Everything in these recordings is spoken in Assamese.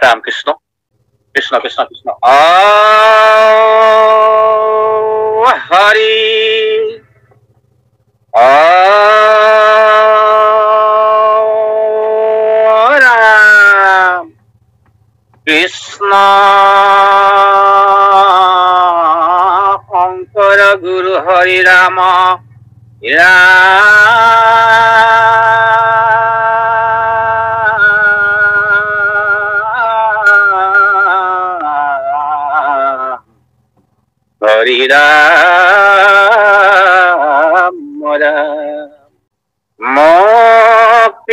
राम कृष्ण कृष्ण कृष्ण कृष्ण हरि राम कृष्ण शंकर गुरु हरि राम हरि राम मोक्तित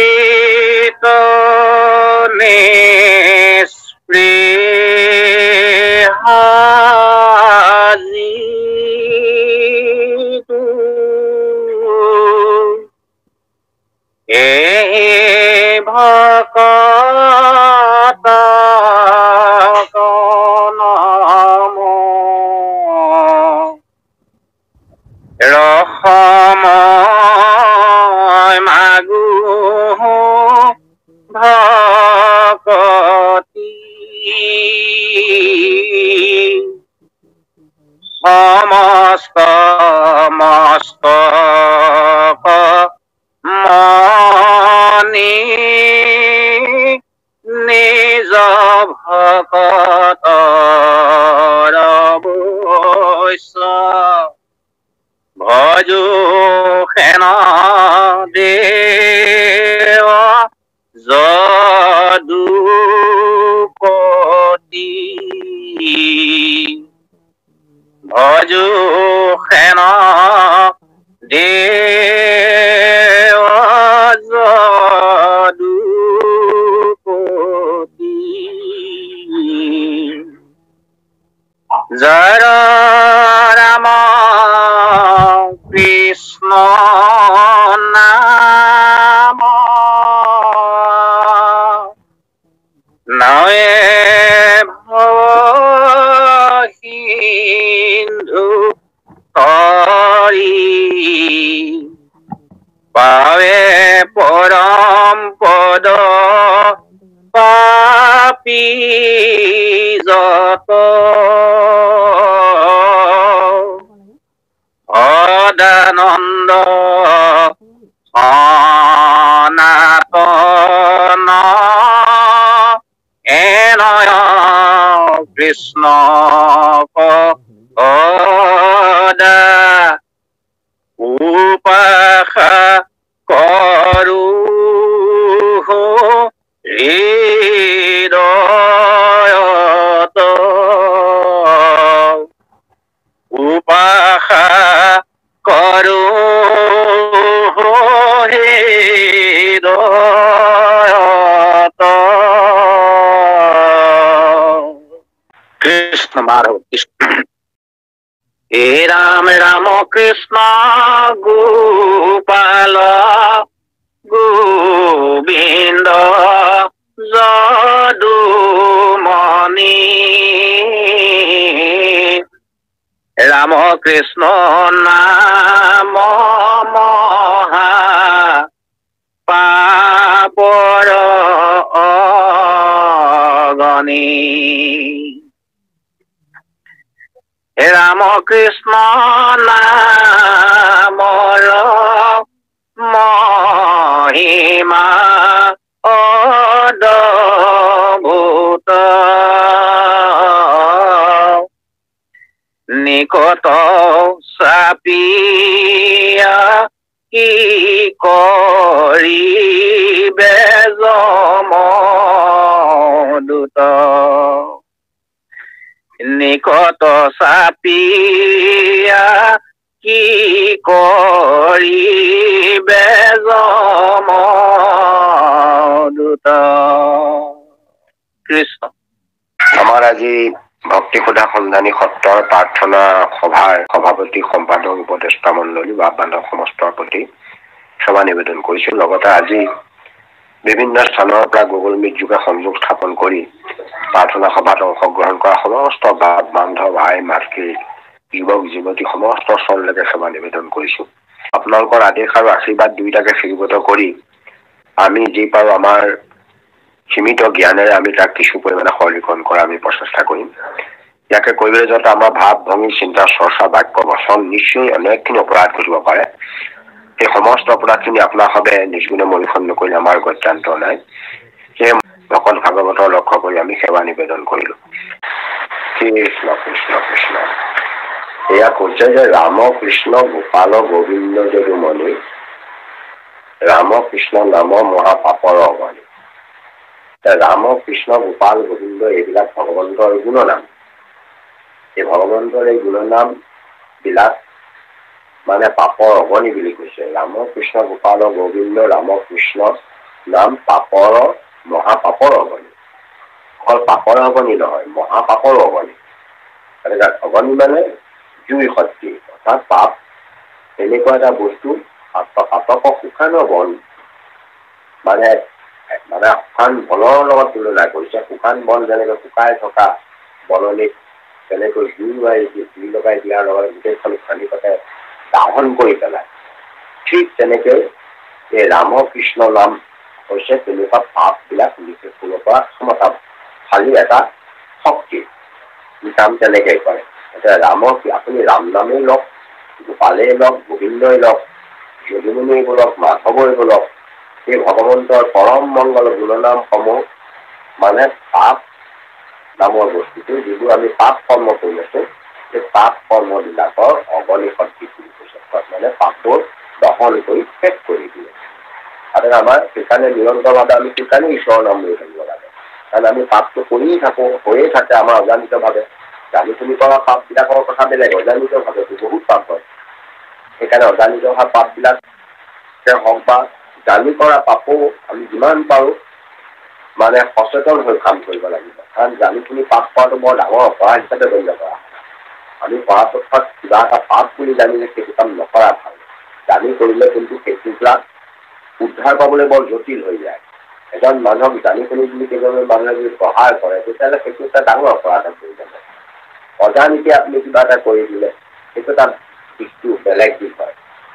निस्पृहाजितु ए भक्त नमो ৰসময় মাগু ভকতি সমস্ত মস্তক মনি নিজ ভকতৰ বৈশ্য ভজো সেন দেৱ যদুপতি ভজো সেন দেৱ যদুপতি জয় ৰাম কৃষ্ণ নাম নয়ে ভৱ সিন্ধু তৰি পাৱে পৰম পদ পাপী যত সদানন্দ সনাতন এনয় কৃষ্ণ পদা উপাসা কৰো হৃদয়ত উপাসা কৰো হৃদয়ত কৃষ্ণ মাধৱ কৃষ্ণ হে ৰাম ৰাম কৃষ্ণ গোপাল গোবিন্দ যদুমণি ৰাম কৃষ্ণ নাম মহা পাপৰ অগণি ৰাম কৃষ্ণ নামৰ মহিমা অদ্ভুত নিকট চাপিয়া কি কৰিবে যমদূত নিকট চাপিয়া কি কৰিবে যমদূত কৃষ্ণ। আমাৰ আজি ভক্তি সুধা সন্ধানী সত্ৰৰ প্ৰাৰ্থনা সভাৰ সভাপতি সম্পাদক উপদেষ্টা মণ্ডলী বা বান্ধৱ সমষ্টৰ প্ৰতি সেৱা নিবেদন কৰিছো। লগতে আজি বিভিন্ন স্থানৰ পৰা গুগল মিট যোগে সংযোগ স্থাপন কৰি প্ৰাৰ্থনা সভাত অংশগ্ৰহণ কৰা সমস্ত বান্ধৱ আই মাতৃ যুৱক যুৱতী সমস্ত স্থললৈকে সেৱা নিবেদন কৰিছো। আপোনালোকৰ আদেশ আৰু আশীৰ্বাদ দুইটাকে স্বীকৃত কৰি আমি যি পাৰো আমাৰ সীমিত জ্ঞানেৰে আমি তাক কিছু পৰিমাণে সৰলীকৰণ কৰা আমি প্ৰচেষ্টা কৰিম। ইয়াকে কৰিবলৈ যাওঁতে আমাৰ ভাৱ ভংগী চিন্তা চৰ্চা বাক্য বচন নিশ্চয় অনেকখিনি অপৰাধ ঘটিব পাৰে। সেই সমস্ত অপৰাধখিনি আপোনাৰ সবে নিষ্গুণে মৰিখন নকৰিলে আমাৰ গত্যান্ত নাই। সেয়ে ভকত ভাগৱতৰ লক্ষ্য কৰি আমি সেৱা নিবেদন কৰিলো। কৃষ্ণ কৃষ্ণ কৃষ্ণ। এয়া কৈছে যে ৰাম কৃষ্ণ গোপাল গোবিন্দ যদুমণি ৰাম কৃষ্ণ নাম মহাপাপৰ অগণি। ৰাম কৃষ্ণ গোপাল গোবিন্দ এইবিলাক ভগৱন্তৰ গুণনাম। এই ভগৱন্তৰ এই গুণনাম বিলাক মানে পাপৰ অগণি বুলি কৈছে। ৰাম কৃষ্ণ গোপাল গোবিন্দ ৰাম কৃষ্ণ নাম পাপৰ মহাপাপৰ অগণি। অকল পাপৰ অগণি নহয়, মহাপাপৰ অগণি। অগণি মানে জুই শক্তি, অৰ্থাৎ পাপ এনেকুৱা এটা বস্তু পাতক শুকানৰ বন মানে শুকান বনৰ লগত তুলনা কৰিছে। শুকান বন যেনেকৈ শুকাই থকা বননিত তেনেকৈ জুই লগাই দিয়াৰ লগত গোটেইখন খালি পাতে দাহন কৰি পেলাই, ঠিক তেনেকে এই ৰাম কৃষ্ণ নাম হৈছে তেনেকুৱা পাপ বিলাক নিষেধ কৰিব পৰা ক্ষমতাশালী এটা শক্তি। কাম তেনেকে কৰে। এতিয়া ৰামক আপুনি ৰাম নামেই লওক, গোপালেই লওক, গোবিন্দই লওক, যদুমণিয়ে লওক, মাধৱই লওক, এই ভগৱন্তৰ পৰম মংগল গুণনামসমূহ মানে পাপ নামৰ বস্তুটো যিবোৰ আমি পাপ কৰ্ম কৰি আছো, সেই পাপ কৰ্ম বিলাকৰ অগণি শক্তি বুলি কৈছে। মানে পাপবোৰ দহন কৰি শেষ কৰি দিয়ে। আৰু আমাৰ সেইকাৰণে নিৰন্তৰভাৱে আমি সেইকাৰণে ঈশ্বৰৰ নাম লৈ থাকিব লাগে। কাৰণ আমি পাপটো কৰিয়ে থাকো, হৈয়ে থাকে আমাৰ অজানিতভাৱে। জানি শুনি কৰা পাপ বিলাকৰ কথা বেলেগ, অজানিতভাৱে বহুত পাপ হয়। সেইকাৰণে অজানিত হোৱা পাপ বিলাক হওক বা জানি কৰা পাপো আমি যিমান পাৰো মানে সচেতন হৈ কাম কৰিব লাগিব। কাৰণ জানি শুনি পাপ কৰাটো বৰ ডাঙৰ অপৰাধ হিচাপে গণ্য কৰা হয়। আমি পৰাপক্ষত কিবা এটা পাপ বুলি জানিলে সেইটো কাম নকৰা ভাল। জানি কৰিলে কিন্তু সেইবিলাক উদ্ধাৰ পাবলৈ বৰ জটিল হৈ যায়। এজন মানুহক জানি শুনি বুলি কেইজনমান মানুহে যদি সহায় কৰে, তেতিয়াহ'লে সেইটো এটা ডাঙৰ অপৰাধ হৈ যাব। অজানিতে আপুনি কিবা এটা কৰি দিলে সেইটো এটা দিশটো বেলেগ দিশ হয়।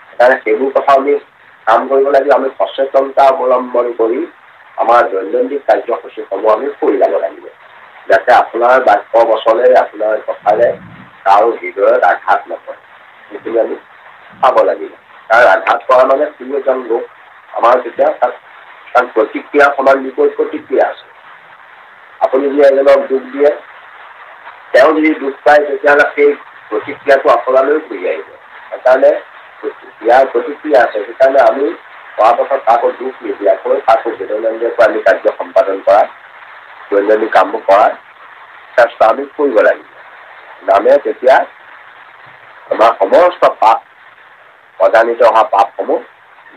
সেইকাৰণে সেইবোৰ কথা আমি কাম কৰিব লাগে। আমি সচেতনতা অৱলম্বন কৰি আমাৰ দৈনন্দিন কাৰ্যসূচীসমূহ আমি কৰি যাব লাগিব, যাতে আপোনাৰ বাক্য বচনেৰে আপোনাৰ কথাৰে কাৰো হৃদয়ত আঘাত নপৰে। সেইখিনি আমি চাব লাগিব। কাৰণ আঘাত কৰা মানে কোনো এজন লোক আমাৰ তেতিয়া তাত প্ৰতিক্ৰিয়া সমান বিপৰীত প্ৰতিক্ৰিয়া আছে। আপুনি যদি এজনক দুখ দিয়ে, তেওঁ যদি দুখ পায় তেতিয়াহ'লে সেই প্ৰতিক্ৰিয়াটো আপোনালৈ ঘূৰি আহিব। সেইকাৰণে ইয়াৰ প্ৰতিক্ৰিয়া আছে। সেইকাৰণে আমি পৰাপক্ষত কাকো দুখ নিদিয়াকৈ কাকো বেদনাকৈ আমি কাৰ্য সম্পাদন কৰা, দৈনন্দিন কামবোৰ কৰাৰ চেষ্টা আমি কৰিব লাগিব। নামে তেতিয়া আমাৰ সমস্ত পাপ, অজানিত অহা পাপসমূহ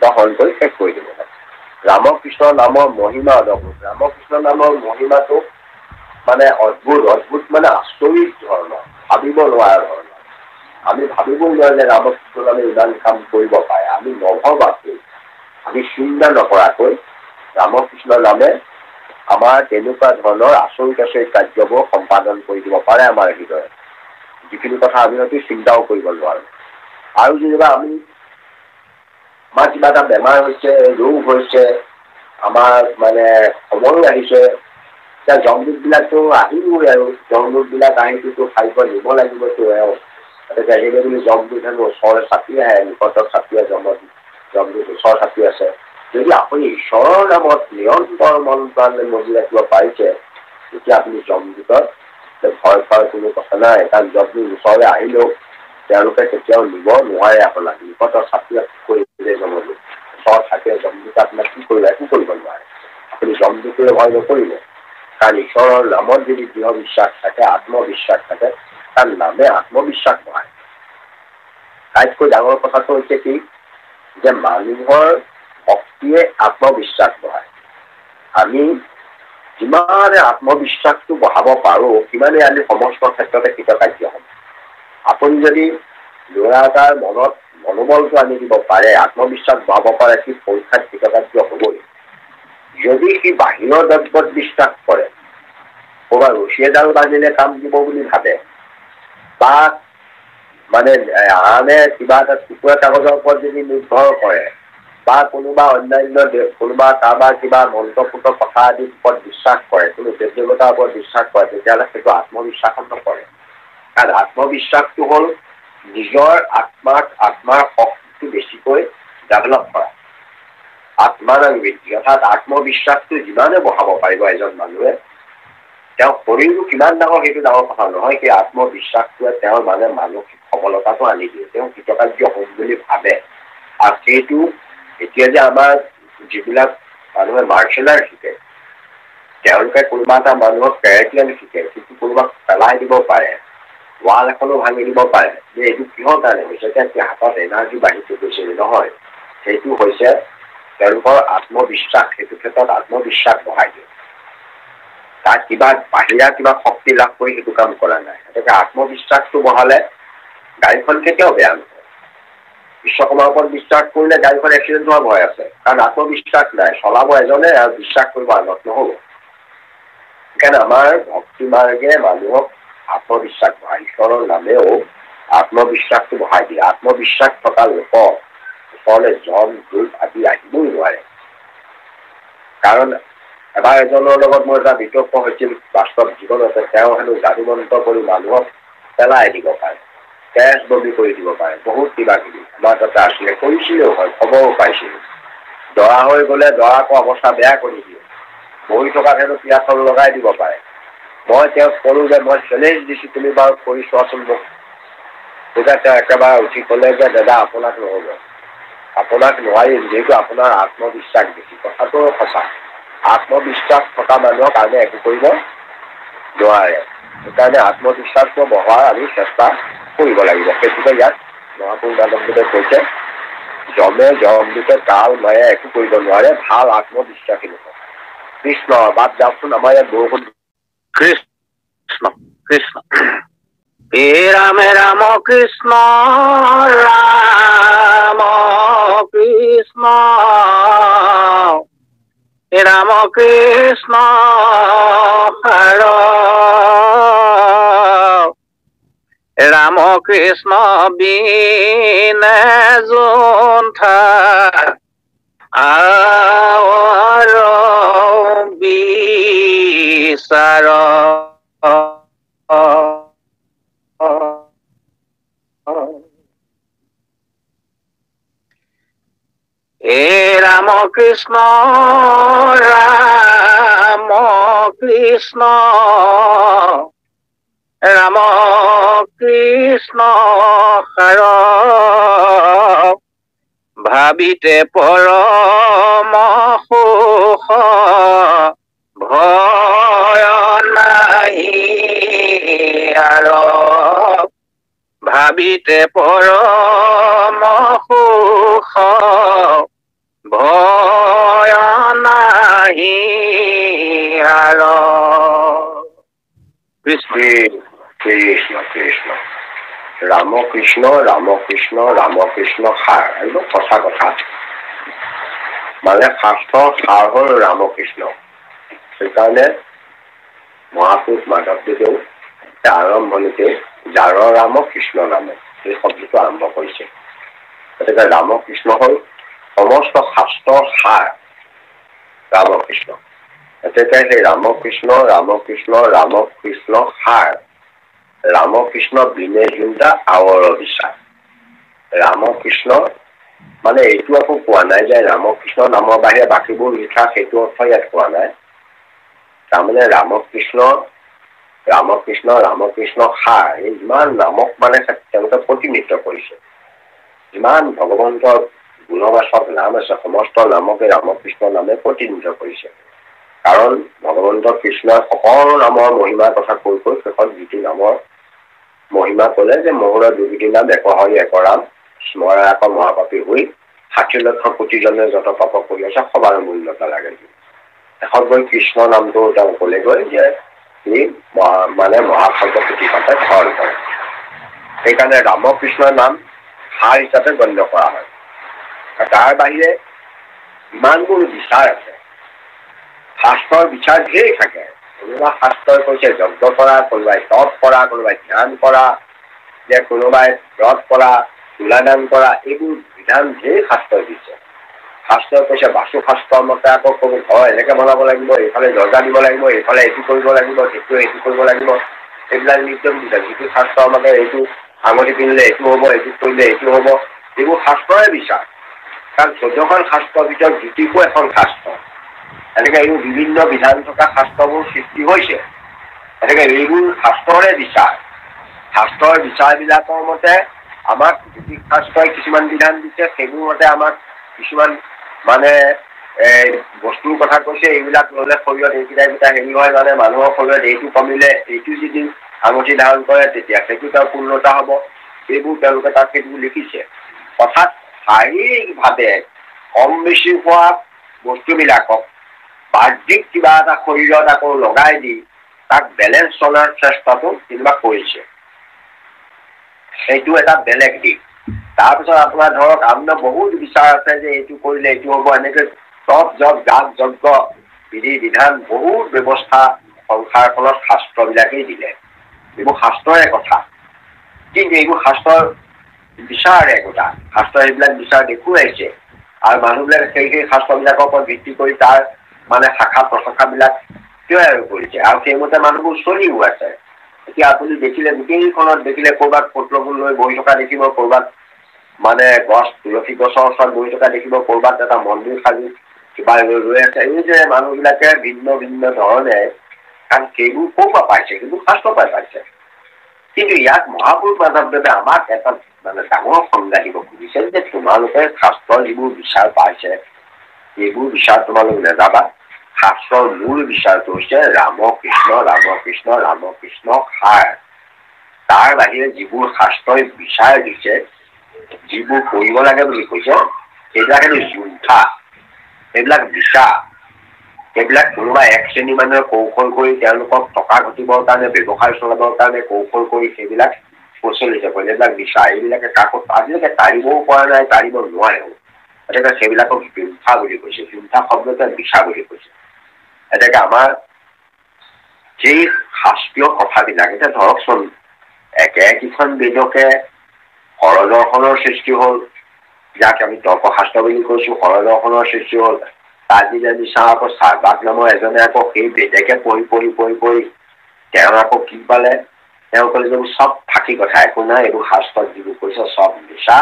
দহন কৰি শেষ কৰি দিব লাগে। ৰামকৃষ্ণ নামৰ মহিমা অদ্ভুত। ৰামকৃষ্ণ নামৰ মহিমাটো মানে অদ্ভুত। অদ্ভুত মানে আচৰিত ধৰণৰ, ভাবিব নোৱাৰা ধৰণৰ। আমি ভাবিবও নোৱাৰো যে ৰামকৃষ্ণ নামে ইমান কাম কৰিব পাৰে। আমি নভবাকৈ, আমি চিন্তা নকৰাকৈ ৰামকৃষ্ণ নামে আমাৰ তেনেকুৱা ধৰণৰ আচৰিত আচৰিত কাৰ্যবোৰ সম্পাদন কৰি দিব পাৰে আমাৰ হৃদয়ত, যিখিনি কথা আমি হয়তো চিন্তাও কৰিব নোৱাৰো। আৰু যেনিবা আমাৰ কিবা এটা বেমাৰ হৈছে, ৰোগ হৈছে, আমাৰ মানে সময়ো আহিছে, এতিয়া জংদূত বিলাকতো আহিবই আৰু জংদূত বিলাক আহিতো খাদ্য নিব লাগিবতো। গতিকে আহিলে বুলি জংদূত হেনো ওচৰৰে চাপি আহে, নিকটত চাপি আছে, জংদূত ওচৰ চাপি আছে। যদি আপুনি ঈশ্বৰৰ নামত নিৰন্তৰ মন প্ৰাণে মজি ৰাখিব পাৰিছে, তেতিয়া আপুনি জংদূতত ভয় খোৱাৰ কোনো কথা নাই। কাৰণ জংদূত ওচৰলৈ আহিলেও তেওঁলোকে কেতিয়াও নিব নোৱাৰে আপোনাক। নিকটত চাপি কৰি জমদূত ওচৰত থাকে, জমদূত আপোনাক কি কৰিলে একো কৰিব নোৱাৰে। আপুনি জমদূতলৈ ভয় নকৰিব। কাৰণ ঈশ্বৰৰ নামত যদি দৃঢ় বিশ্বাস থাকে, আত্মবিশ্বাস থাকে, তাৰ নামে আত্মবিশ্বাস বঢ়ায়। আটাইতকৈ ডাঙৰ কথাটো হৈছে কি, যে মানুহৰ শক্তিয়ে আত্মবিশ্বাস বঢ়ায়। আমি যিমানে আত্মবিশ্বাসটো বঢ়াব পাৰো, সিমানে আমি সমস্ত ক্ষেত্ৰতে কৃতকাৰ্য হ'ম। আপুনি যদি ল'ৰা এটাৰ মনত মনোবলটো আনি দিব পাৰে, আত্মবিশ্বাস বঢ়াব পাৰে, সি পৰীক্ষাত কৃতকাৰ্য হ'বই। যদি সি বাহিৰৰ দ্ৰব্যত বিশ্বাস কৰে, ক'ৰবাত ৰছী এডাল বান্ধিলে কাম দিব বুলি ভাবে, বা মানে আনে কিবা এটা টুকুৰা কাগজৰ ওপৰত যদি নিৰ্ভৰ কৰে, বা কোনোবা অন্যান্য কোনোবা কাৰোবাৰ কিবা মন্ত্ৰপুত কথা আদিৰ ওপৰত বিশ্বাস কৰে, কোনো দেৱ দেৱতাৰ ওপৰত বিশ্বাস কৰে, তেতিয়াহ'লে সেইটো আত্মবিশ্বাসত নপৰে। কাৰণ আত্মবিশ্বাসটো হ'ল নিজৰ আত্মাৰ শক্তিটো বেছিকৈ ডেভেলপ কৰা, আত্মানবৃদ্ধি। অৰ্থাৎ আত্মবিশ্বাসটো যিমানে বঢ়াব পাৰিব এজন মানুহে, তেওঁৰ শৰীৰটো কিমান ডাঙৰ সেইটো ডাঙৰ কথা নহয়, সেই আত্মবিশ্বাসটোৱে তেওঁৰ মানসিক সবলতাটো আনি দিয়ে, তেওঁ কৃতকাৰ্য হ'ম বুলি ভাবে। আৰু সেইটো এতিয়া যে আমাৰ যিবিলাক মানুহে মাৰ্চেল আৰ্ট শিকে, তেওঁলোকে কোনোবা এটা মানুহক কেৰেটিয়ান শিকে, সেইটো কোনোবাক পেলাই দিব পাৰে, ৱাল এখনো ভাঙি দিব পাৰে, যে এইটো কিহৰ কাৰণে হৈছে, এতিয়া হাতত এনাৰ্জি বাঢ়ি গৈছে নহয়, সেইটো হৈছে তেওঁলোকৰ আত্মবিশ্বাস। সেইটো ক্ষেত্ৰত আত্মবিশ্বাস বঢ়াই দিয়ে, তাত কিবা বাহিৰা কিবা শক্তি লাভ কৰি সেইটো কাম কৰা নাই। গতিকে আত্মবিশ্বাসটো বঢ়ালে গাড়ীখন কেতিয়াও বেয়া নহয়। বিশ্বকৰ্মাৰ ওপৰত বিশ্বাস কৰিলে গাড়ীখন এক্সিডেণ্ট হোৱাৰ ভয় আছে, কাৰণ আত্মবিশ্বাস নাই। চলাব এজনে আৰু বিশ্বাস কৰিব আনত নহ'ব। সেইকাৰণে আমাৰ ভক্তি মাৰ্গে মানুহক আত্মবিশ্বাস বঢ়ায়, ঈশ্বৰৰ নামেও আত্মবিশ্বাসটো বঢ়াই দিয়ে। আত্মবিশ্বাস থকা লোকক ওচৰলৈ জন ভূত আদি আহিবই নোৱাৰে। কাৰণ এবাৰ এজনৰ লগত মোৰ এটা বিতৰ্ক হৈছিল বাস্তৱ জীৱনতে। তেওঁ হেনো যাদু মন্ত্ৰ কৰি মানুহক পেলাই দিব পাৰে, তেজ বমি কৰি দিব পাৰে, বহুত কিবা কিবি আমাৰ তাতে আছিলে, কৰিছিলেও হয়, খবৰো পাইছিলো। দৰা হৈ গ'লে দৰাকো অৱস্থা বেয়া কৰি দিয়ে, বহি থকাত হেনো পিয়াথল লগাই দিব পাৰে। মই তেওঁক ক'লো যে মই চেলেঞ্জ দিছো, তুমি বাৰু কৰি চোৱাচোন মোক। তেতিয়া তেওঁ একেবাৰে উঠি ক'লে যে দাদা আপোনাক নহ'ব, আপোনাক নোৱাৰিম, যিহেতু আপোনাৰ আত্মবিশ্বাস বেছি। কথাটো সঁচা, আত্মবিশ্বাস থকা মানুহক কাৰণে একো কৰিব নোৱাৰে। সেইকাৰণে আত্মবিশ্বাসটো বঢ়োৱাৰ আমি চেষ্টা কৰিব লাগিব। সেইটোকে ইয়াত মহাপুৰুষ মাধৱদেৱে কৈছে, জমে জমবিতে কাল মায়ে একো কৰিব নোৱাৰে, ভাল আত্মবিশ্বাসী লোক। কৃষ্ণ বাদ যাওকচোন, আমাৰ ইয়াত বৰষুণ। কৃষ্ণ কৃষ্ণ। হে ৰাম ৰাম কৃষ্ণ ৰাম কৃষ্ণ, হে ৰাম কৃষ্ণ হৰ ৰাম কৃষ্ণ বিনে যোন আৰ বিচাৰ। হে ৰাম কৃষ্ণ ৰাম কৃষ্ণ, ৰাম কৃষ্ণ হৰ ভাবিতে পৰম সুখ ভয় নাহি আৰ, ভাবিতে পৰম সুখ ভয় নাহি আৰ। কৃষ্ণ কৃষ্ণ কৃষ্ণ। ৰামকৃষ্ণ ৰামকৃষ্ণ ৰামকৃষ্ণ সাৰ, একদম সঁচা কথা। মানে শাস্ত্ৰৰ সাৰ হ'ল ৰামকৃষ্ণ। সেইকাৰণে মহাপুৰুষ মাধৱদেৱেও আৰম্ভণিতে যাৰ ৰাম কৃষ্ণ নাম এই শব্দটো আৰম্ভ কৰিছে। গতিকে ৰামকৃষ্ণ হ'ল সমস্ত শাস্ত্ৰৰ সাৰ, ৰামকৃষ্ণ। গতিকে সেই ৰামকৃষ্ণ ৰামকৃষ্ণ ৰামকৃষ্ণ সাৰ, ৰামকৃষ্ণ বিনে চিন্তা আৱৰ বিচাৰ। ৰামকৃষ্ণ মানে এইটো আকৌ কোৱা নাই যে ৰামকৃষ্ণ নামৰ বাহিৰে বাকীবোৰ লিখা, সেইটো অৰ্থ ইয়াত কোৱা নাই। তাৰমানে ৰামকৃষ্ণ ৰামকৃষ্ণ ৰামকৃষ্ণ সাৰ, এই ইমান নামক মানে তেওঁলোকে প্ৰতিনিধিত্ব কৰিছে। ইমান ভগৱন্তৰ গুণবাচক নাম আছে, সমস্ত নামকে ৰামকৃষ্ণ নামে প্ৰতিনিধিত্ব কৰিছে। কাৰণ ভগৱন্ত কৃষ্ণই সকলো নামৰ মহিমাৰ কথা কৈ কৈ শেষত যিটো নামৰ মহিমা কলে যে মোহৰ দুবিধি নাম এক হৰি এক ৰাম, স্মৰা এক মহাপাপী হৈ ৬০ লক্ষ কোটিজনে যত পাপ কৰি আছে সবাৰ মূল্যতা লাগে। শেষত গৈ কৃষ্ণ নামটো তেওঁ কলে গৈ যে সি মানে মহাভাগ্য পুথি পাতে ঘৰ কৰে। সেইকাৰণে ৰামকৃষ্ণৰ নাম সাৰ হিচাপে গণ্য কৰা হয়। তাৰ বাহিৰে ইমানবোৰ বিচাৰ আছে, শাস্ত্ৰৰ বিচাৰ ধেৰ থাকে। কোনোবা শাস্ত্ৰই কৈছে যজ্ঞ কৰা, কোনোবাই তপ কৰা, কোনোবাই ধ্যান কৰা, যে কোনোবাই ব্ৰত কৰা, তুলাদান কৰা, এইবোৰ বিধান ধেৰ শাস্ত্ৰই দিছে। শাস্ত্ৰই কৈছে বাস্তু শাস্ত্ৰৰ মতে আকৌ ক'ব ঘৰ এনেকে বনাব লাগিব, এইফালে দৰ্জা দিব লাগিব, এইফালে এইটো কৰিব লাগিব, সেইটো কৰিব লাগিব, এইবিলাক নিয়ম দিছে। যিটো শাস্ত্ৰৰ মতে এইটো আঙুঠি পিন্ধিলে এইটো হ'ব, এইটো কৰিলে এইটো হ'ব, এইবোৰ শাস্ত্ৰৰে বিচাৰ। কাৰণ 14খন শাস্ত্ৰৰ ভিতৰত জ্যোতিষো এখন শাস্ত্ৰ। এনেকে এইবোৰ বিভিন্ন বিধান থকা শাস্ত্ৰবোৰ সৃষ্টি হৈছে। এনেকে এইবোৰ শাস্ত্ৰৰে বিচাৰ। শাস্ত্ৰৰ বিচাৰবিলাকৰ মতে আমাক জ্যোতিষ শাস্ত্ৰই কিছুমান বিধান দিছে, সেইবোৰ মতে আমাক কিছুমান মানে বস্তুৰ কথা কৈছে, এইবিলাক ল'লে শৰীৰত এইকেইটা হেৰি হয়, মানে মানুহৰ শৰীৰত এইটো কমিলে এইটো যদি আঙুঠি ধাৰণ কৰে তেতিয়া সেইটো তাৰ পূৰ্ণতা হ'ব। এইবোৰ তেওঁলোকে তাত সেইবোৰ লিখিছে। অৰ্থাৎ শাৰীৰিকভাৱে কম বেছি হোৱা বস্তুবিলাকক বাহ্যিক কিবা এটা শৰীৰত আকৌ লগাই দি তাক বেলেঞ্চ চলাৰ চেষ্টাটো কিবা কৰিছে। সেইটো এটা বেলেগ দিশ। তাৰপিছত আপোনাৰ ধৰক আপোনাৰ বহুত বিচাৰ আছে যে এইটো কৰিলে এইটো হ'ব, এনেকে তপ জপ যাগ যজ্ঞ বিধি বিধান বহুত ব্যৱস্থা সংসাৰখনত শাস্ত্ৰবিলাকেই দিলে। এইবোৰ শাস্ত্ৰৰে কথা। কিন্তু এইবোৰ শাস্ত্ৰৰ বিচাৰ একোটা। শাস্ত্ৰই এইবিলাক বিচাৰ দেখুৱাইছে। আৰু মানুহবিলাকে সেই শাস্ত্ৰবিলাকৰ ওপৰত ভিত্তি কৰি তাৰ মানে শাখা প্ৰশাখাবিলাক তৈয়াৰ কৰিছে। আৰু সেইমতে মানুহবোৰ চলিও আছে। এতিয়া আপুনি দেখিলে গোটেইখনত দেখিলে ক'ৰবাত পত্ৰবোৰ লৈ বহি থকা দেখিব, ক'ৰবাত মানে গছ তুলসী গছৰ ওচৰত বহি থকা দেখিব, ক'ৰবাত এটা মন্দিৰ সাজি কিবা ৰৈ আছে। এই যে মানুহবিলাকে ভিন্ন ভিন্ন ধৰণে, কাৰণ সেইবোৰ ক'ৰ পৰা পাইছে, সেইবোৰ শাস্ত্ৰৰ পৰা পাইছে। কিন্তু ইয়াত মহাপুৰুষ মাধৱদেৱে আমাক এটা মানে ডাঙৰ সংজ্ঞা দিব খুজিছে যে তোমালোকে শাস্ত্ৰৰ যিবোৰ বিচাৰ পাইছে, এইবোৰ বিচাৰ তোমালোক নেযাবা। শাস্ত্ৰৰ মূল বিচাৰটো হৈছে ৰাম কৃষ্ণ ৰাম কৃষ্ণ ৰাম কৃষ্ণ সাৰ। তাৰ বাহিৰে যিবোৰ শাস্ত্ৰই বিচাৰ দিছে, যিবোৰ কৰিব লাগে বুলি কৈছে, সেইবিলাক হেনো জুণ্ঠা, সেইবিলাক বিচাৰ। সেইবিলাক কোনোবা এক শ্ৰেণী মানুহে কৌশল কৰি তেওঁলোকক টকা ঘটিবৰ কাৰণে, ব্যৱসায় চলাবৰ কাৰণে কৌশল কৰি সেইবিলাক প্ৰচলিত কৰে। এইবিলাক বিচাৰ। এইবিলাকে কাকো আজিলৈকে তাৰিবও পৰা নাই, তাৰিব নোৱাৰেও। গতিকে সেইবিলাকক জুণ্ঠা বুলি কৈছে। জুণ্ঠা শব্দতে বিচাৰ বুলি কৈছে। এতিয়া আমাৰ সেই শাস্ত্ৰীয় কথাবিলাক, এতিয়া ধৰকচোন একেখন বেদকে সৰদৰ্শনৰ সৃষ্টি হ'ল, যাক আমি তৰ্কশাস্ত্ৰ বুলি কৈছো, সৰদৰ্শনৰ সৃষ্টি হ'ল। আজি যদি চাওঁ আকৌ চাৰবাগ নামৰ এজনে আকৌ সেই বেদেকে পঢ়ি তেওঁ আকৌ কি পালে, তেওঁ ক'লে যে চব ফাঁকি কথা, একো নাই, এইবোৰ শাস্ত্ৰত যিবোৰ কৈছে চব মিছা।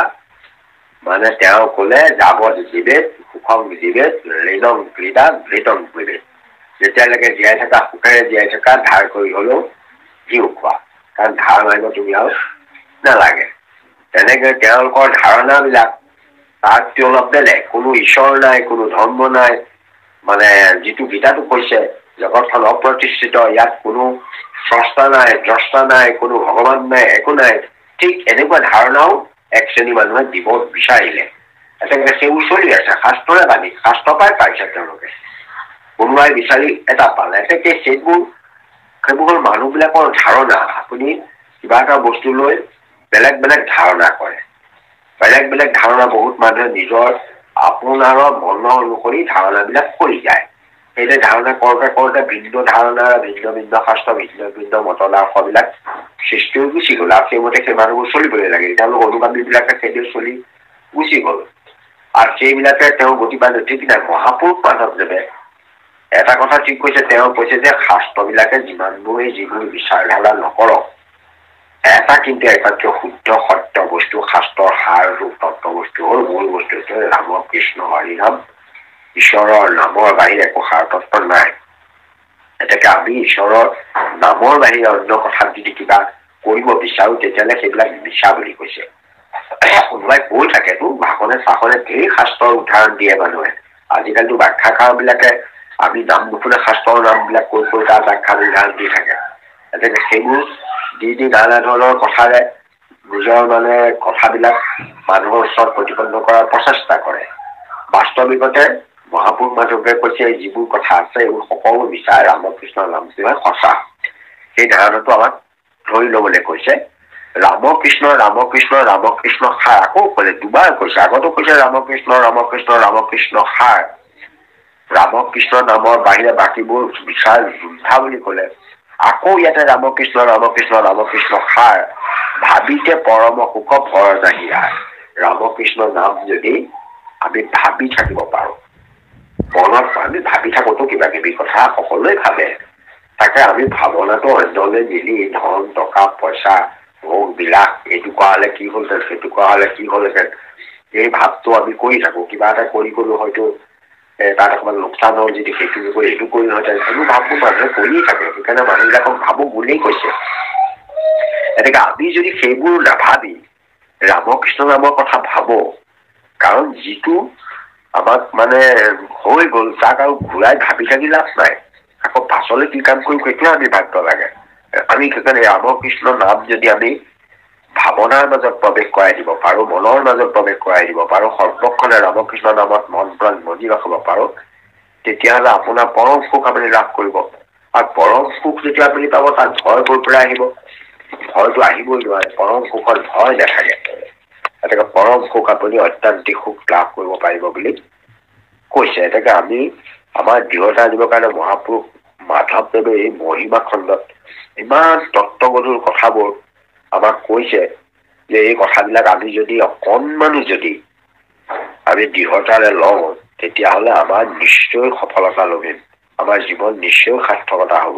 মানে তেওঁ ক'লে যাৱত জীৱেত সুখং জীৱেত ঋণং ক্ৰীড়া ঘৃতং বিবেত। যেতিয়ালৈকে জীয়াই থকা, সুখেৰে জীয়াই থকা, ধাৰ কৰি হ'লেও জিও খোৱা, কাৰণ ধাৰ মাৰিব তুমি আৰু নালাগে। তেনেকে তেওঁলোকৰ ধাৰণাবিলাক তাতকৈ অলপ বেলেগ। কোনো ঈশ্বৰ নাই, কোনো ধৰ্ম নাই। মানে যিটো গীতাটো কৈছে জগতখন অপ্ৰতিষ্ঠিত, ইয়াত কোনো স্ৰষ্টা নাই, দ্ৰষ্টা নাই, কোনো ভগৱান নাই, একো নাই। ঠিক এনেকুৱা ধাৰণাও এক শ্ৰেণী মানুহে দিব বিচাৰিলে। তেনেকে সেইবোৰ চলি আছে। শাস্ত্ৰৰে বাণী, শাস্ত্ৰৰ পৰাই পাইছে তেওঁলোকে। কোনোবাই বিচাৰি এটা পালে। সেইবোৰ হ'ল মানুহবিলাকৰ ধাৰণা। আপুনি কিবা এটা বস্তু লৈ বেলেগ বেলেগ ধাৰণা কৰে। বেলেগ বেলেগ ধাৰণা বহুত মানুহে নিজৰ আপোনাৰ মনৰ অনুসৰি ধাৰণাবিলাক কৰি যায়। সেই ধাৰণা কৰোঁতে ভিন্ন ধাৰণা, ভিন্ন ভিন্ন শাস্ত্ৰ, ভিন্ন ভিন্ন মতবাদবিলাক সৃষ্টি হৈ গুচি গ'ল। আৰু সেইমতে সেই মানুহবোৰ চলিবলৈ লাগিল। তেওঁলোক অনুগামীবিলাকে সেইদৰে চলি গুচি গ'ল। আৰু সেইবিলাকে তেওঁ গতি পালে। ঠিক নাই, মহাপুৰুষ মাধৱদেৱে এটা কথা ঠিক কৈছে। তেওঁ কৈছে যে শাস্ত্ৰবিলাকে যিবোৰ বিচাৰধাৰা নকৰক, এটা কিন্তু একান্ত শুদ্ধ সত্য বস্তু, শাস্ত্ৰৰ সাৰ ৰূপ তত্ত্ব বস্তু হ'ল মূল বস্তু হৈছে ৰাম কৃষ্ণ হৰি নাম। ঈশ্বৰৰ নামৰ বাহিৰে একো সাৰ তত্ত্ব নাই। এতেকে আমি ঈশ্বৰৰ নামৰ বাহিৰে অন্য কথাত যদি কিবা কৰিব বিচাৰো, তেতিয়াহ'লে সেইবিলাক মিছা বুলি কৈছে। কোনোবাই কৈ থাকেতো ভাষণে চাষণে ধেৰ শাস্ত্ৰৰ উদাহৰণ দিয়ে মানুহে। আজিকালিতো ব্যাখ্যাকাৰবিলাকে আমি নাম নুশুনা শাস্ত্ৰৰ নামবিলাক কৈ তাৰ ব্যাখ্যা উদাহৰণ দি থাকে। এতেকে সেইবোৰ দি নানা ধৰণৰ কথাৰে নিজৰ মানে কথাবিলাক মানুহৰ ওচৰত প্ৰতিপন্ন কৰাৰ প্ৰচেষ্টা কৰে। বাস্তৱিকতে মহাপুৰুষ মাধৱে কৈছে যিবোৰ কথা আছে এইবোৰ সকলো মিছা, ৰামকৃষ্ণৰ নামটোহে সঁচা। সেই ধাৰণাটো আমাক ধৰি ল'বলৈ কৈছে। ৰামকৃষ্ণ ৰামকৃষ্ণ ৰামকৃষ্ণ সাৰ। আকৌ ক'লে, দুবাৰ কৈছে। আগতো কৈছে ৰামকৃষ্ণ ৰামকৃষ্ণ ৰামকৃষ্ণ সাৰ। ৰামকৃষ্ণ নামৰ বাহিৰে বাকীবোৰ বিচাৰ জুণ্ঠা বুলি ক'লে। আকৌ ইয়াতে ৰামকৃষ্ণ ৰামকৃষ্ণ ৰামকৃষ্ণ সাৰ। ভাবিতে পৰম সুখ ভৰ নাহি আৰ। ৰামকৃষ্ণ নাম যদি আমি ভাবি থাকিব পাৰোঁ। মনত আমি ভাবি থাকোঁতো কিবা কিবি কথা সকলোৱে ভাবে। তাকে আমি ভাৱনাটো অন্যলৈ মিলি ধন টকা পইচা ভোগ বিলাস এইটো কৰা হ'লে কি হ'লহেঁতেন, সেইটো কৰা হ'লে কি হ'লহেঁতেন, এই ভাৱটো আমি কৰি থাকোঁ। কিবা এটা কৰি হয়তো তাত অকণমান লোকচান হ'ল যদি সেইটো কৰি এইটো কৰি নহয়তেন, সেইবোৰ ভাৱবোৰ মানুহে কৰিয়ে থাকে। সেইকাৰণে মানুহবিলাকক ভাবোঁ বুলিয়েই কৈছে। গতিকে আমি যদি সেইবোৰ নাভাবি ৰামকৃষ্ণ নামৰ কথা ভাবো, কাৰণ যিটো আমাক মানে হৈ গ'ল তাক আৰু ঘূৰাই ভাবি থাকি লাভ নাই। আকৌ পাছলৈ কি কাম কৰিম সেইটোৱে আমি ভাবিব লাগে। আমি সেইকাৰণে ৰামকৃষ্ণ নাম যদি আমি ভাৱনাৰ মাজত প্ৰৱেশ কৰাই দিব পাৰোঁ, মনৰ মাজত প্ৰৱেশ কৰাই দিব পাৰোঁ, সৰ্বক্ষণে ৰামকৃষ্ণ নামত মন প্ৰাণ মজি ৰাখিব পাৰোঁ, তেতিয়াহ'লে আপোনাৰ পৰম সুখ আপুনি লাভ কৰিব। আৰু পৰম সুখ যেতিয়া আপুনি পাব তাত ভয় কৰ পৰা আহিব? ভয়তো আহিবই নোৱাৰে। পৰম সুখত ভয় নাথাকে। গতিকে পৰম সুখ আপুনি অত্যান্তিক সুখ লাভ কৰিব পাৰিব বুলি কৈছে। গতিকে আমি আমাৰ দৃঢ়তা আনিবৰ কাৰণে মহাপুৰুষ মাধৱদেৱে এই মহিমা খণ্ডত ইমান তত্ত্বগধুৰ কথাবোৰ আমাক কৈছে যে এই কথাবিলাক আমি যদি অকণমানো যদি আমি দৃঢ়তাৰে লওঁ, তেতিয়াহ'লে আমাৰ নিশ্চয় সফলতা লভিম। আমাৰ জীৱন নিশ্চয় সাৰ্থকতা হ'ব।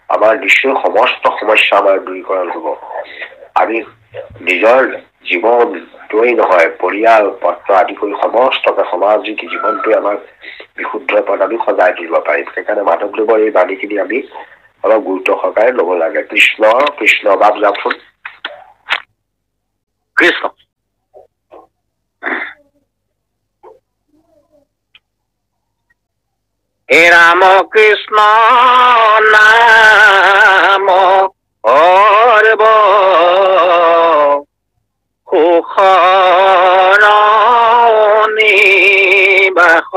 আমাৰ নিশ্চয় সমস্ত সমস্যা আমাৰ দূৰীকৰণ হ'ব। আমি নিজৰ জীৱনটোৱেই নহয়, পৰিয়াল পত্ৰ আদি কৰি সমস্তকে সমাজিক জীৱনটোৱে আমাক বিশুদ্ধ পথ আমি সজাই তুলিব পাৰিম। সেইকাৰণে মাধৱদেৱৰ এই বাণীখিনি আমি অলপ গুৰুত্ব সহকাৰে ল'ব লাগে। কৃষ্ণ কৃষ্ণ বাপ যাওকচোন। কৃষ্ণ। হে ৰাম কৃষ্ণ নাম সৰ্ব সুখৰ নিবাস,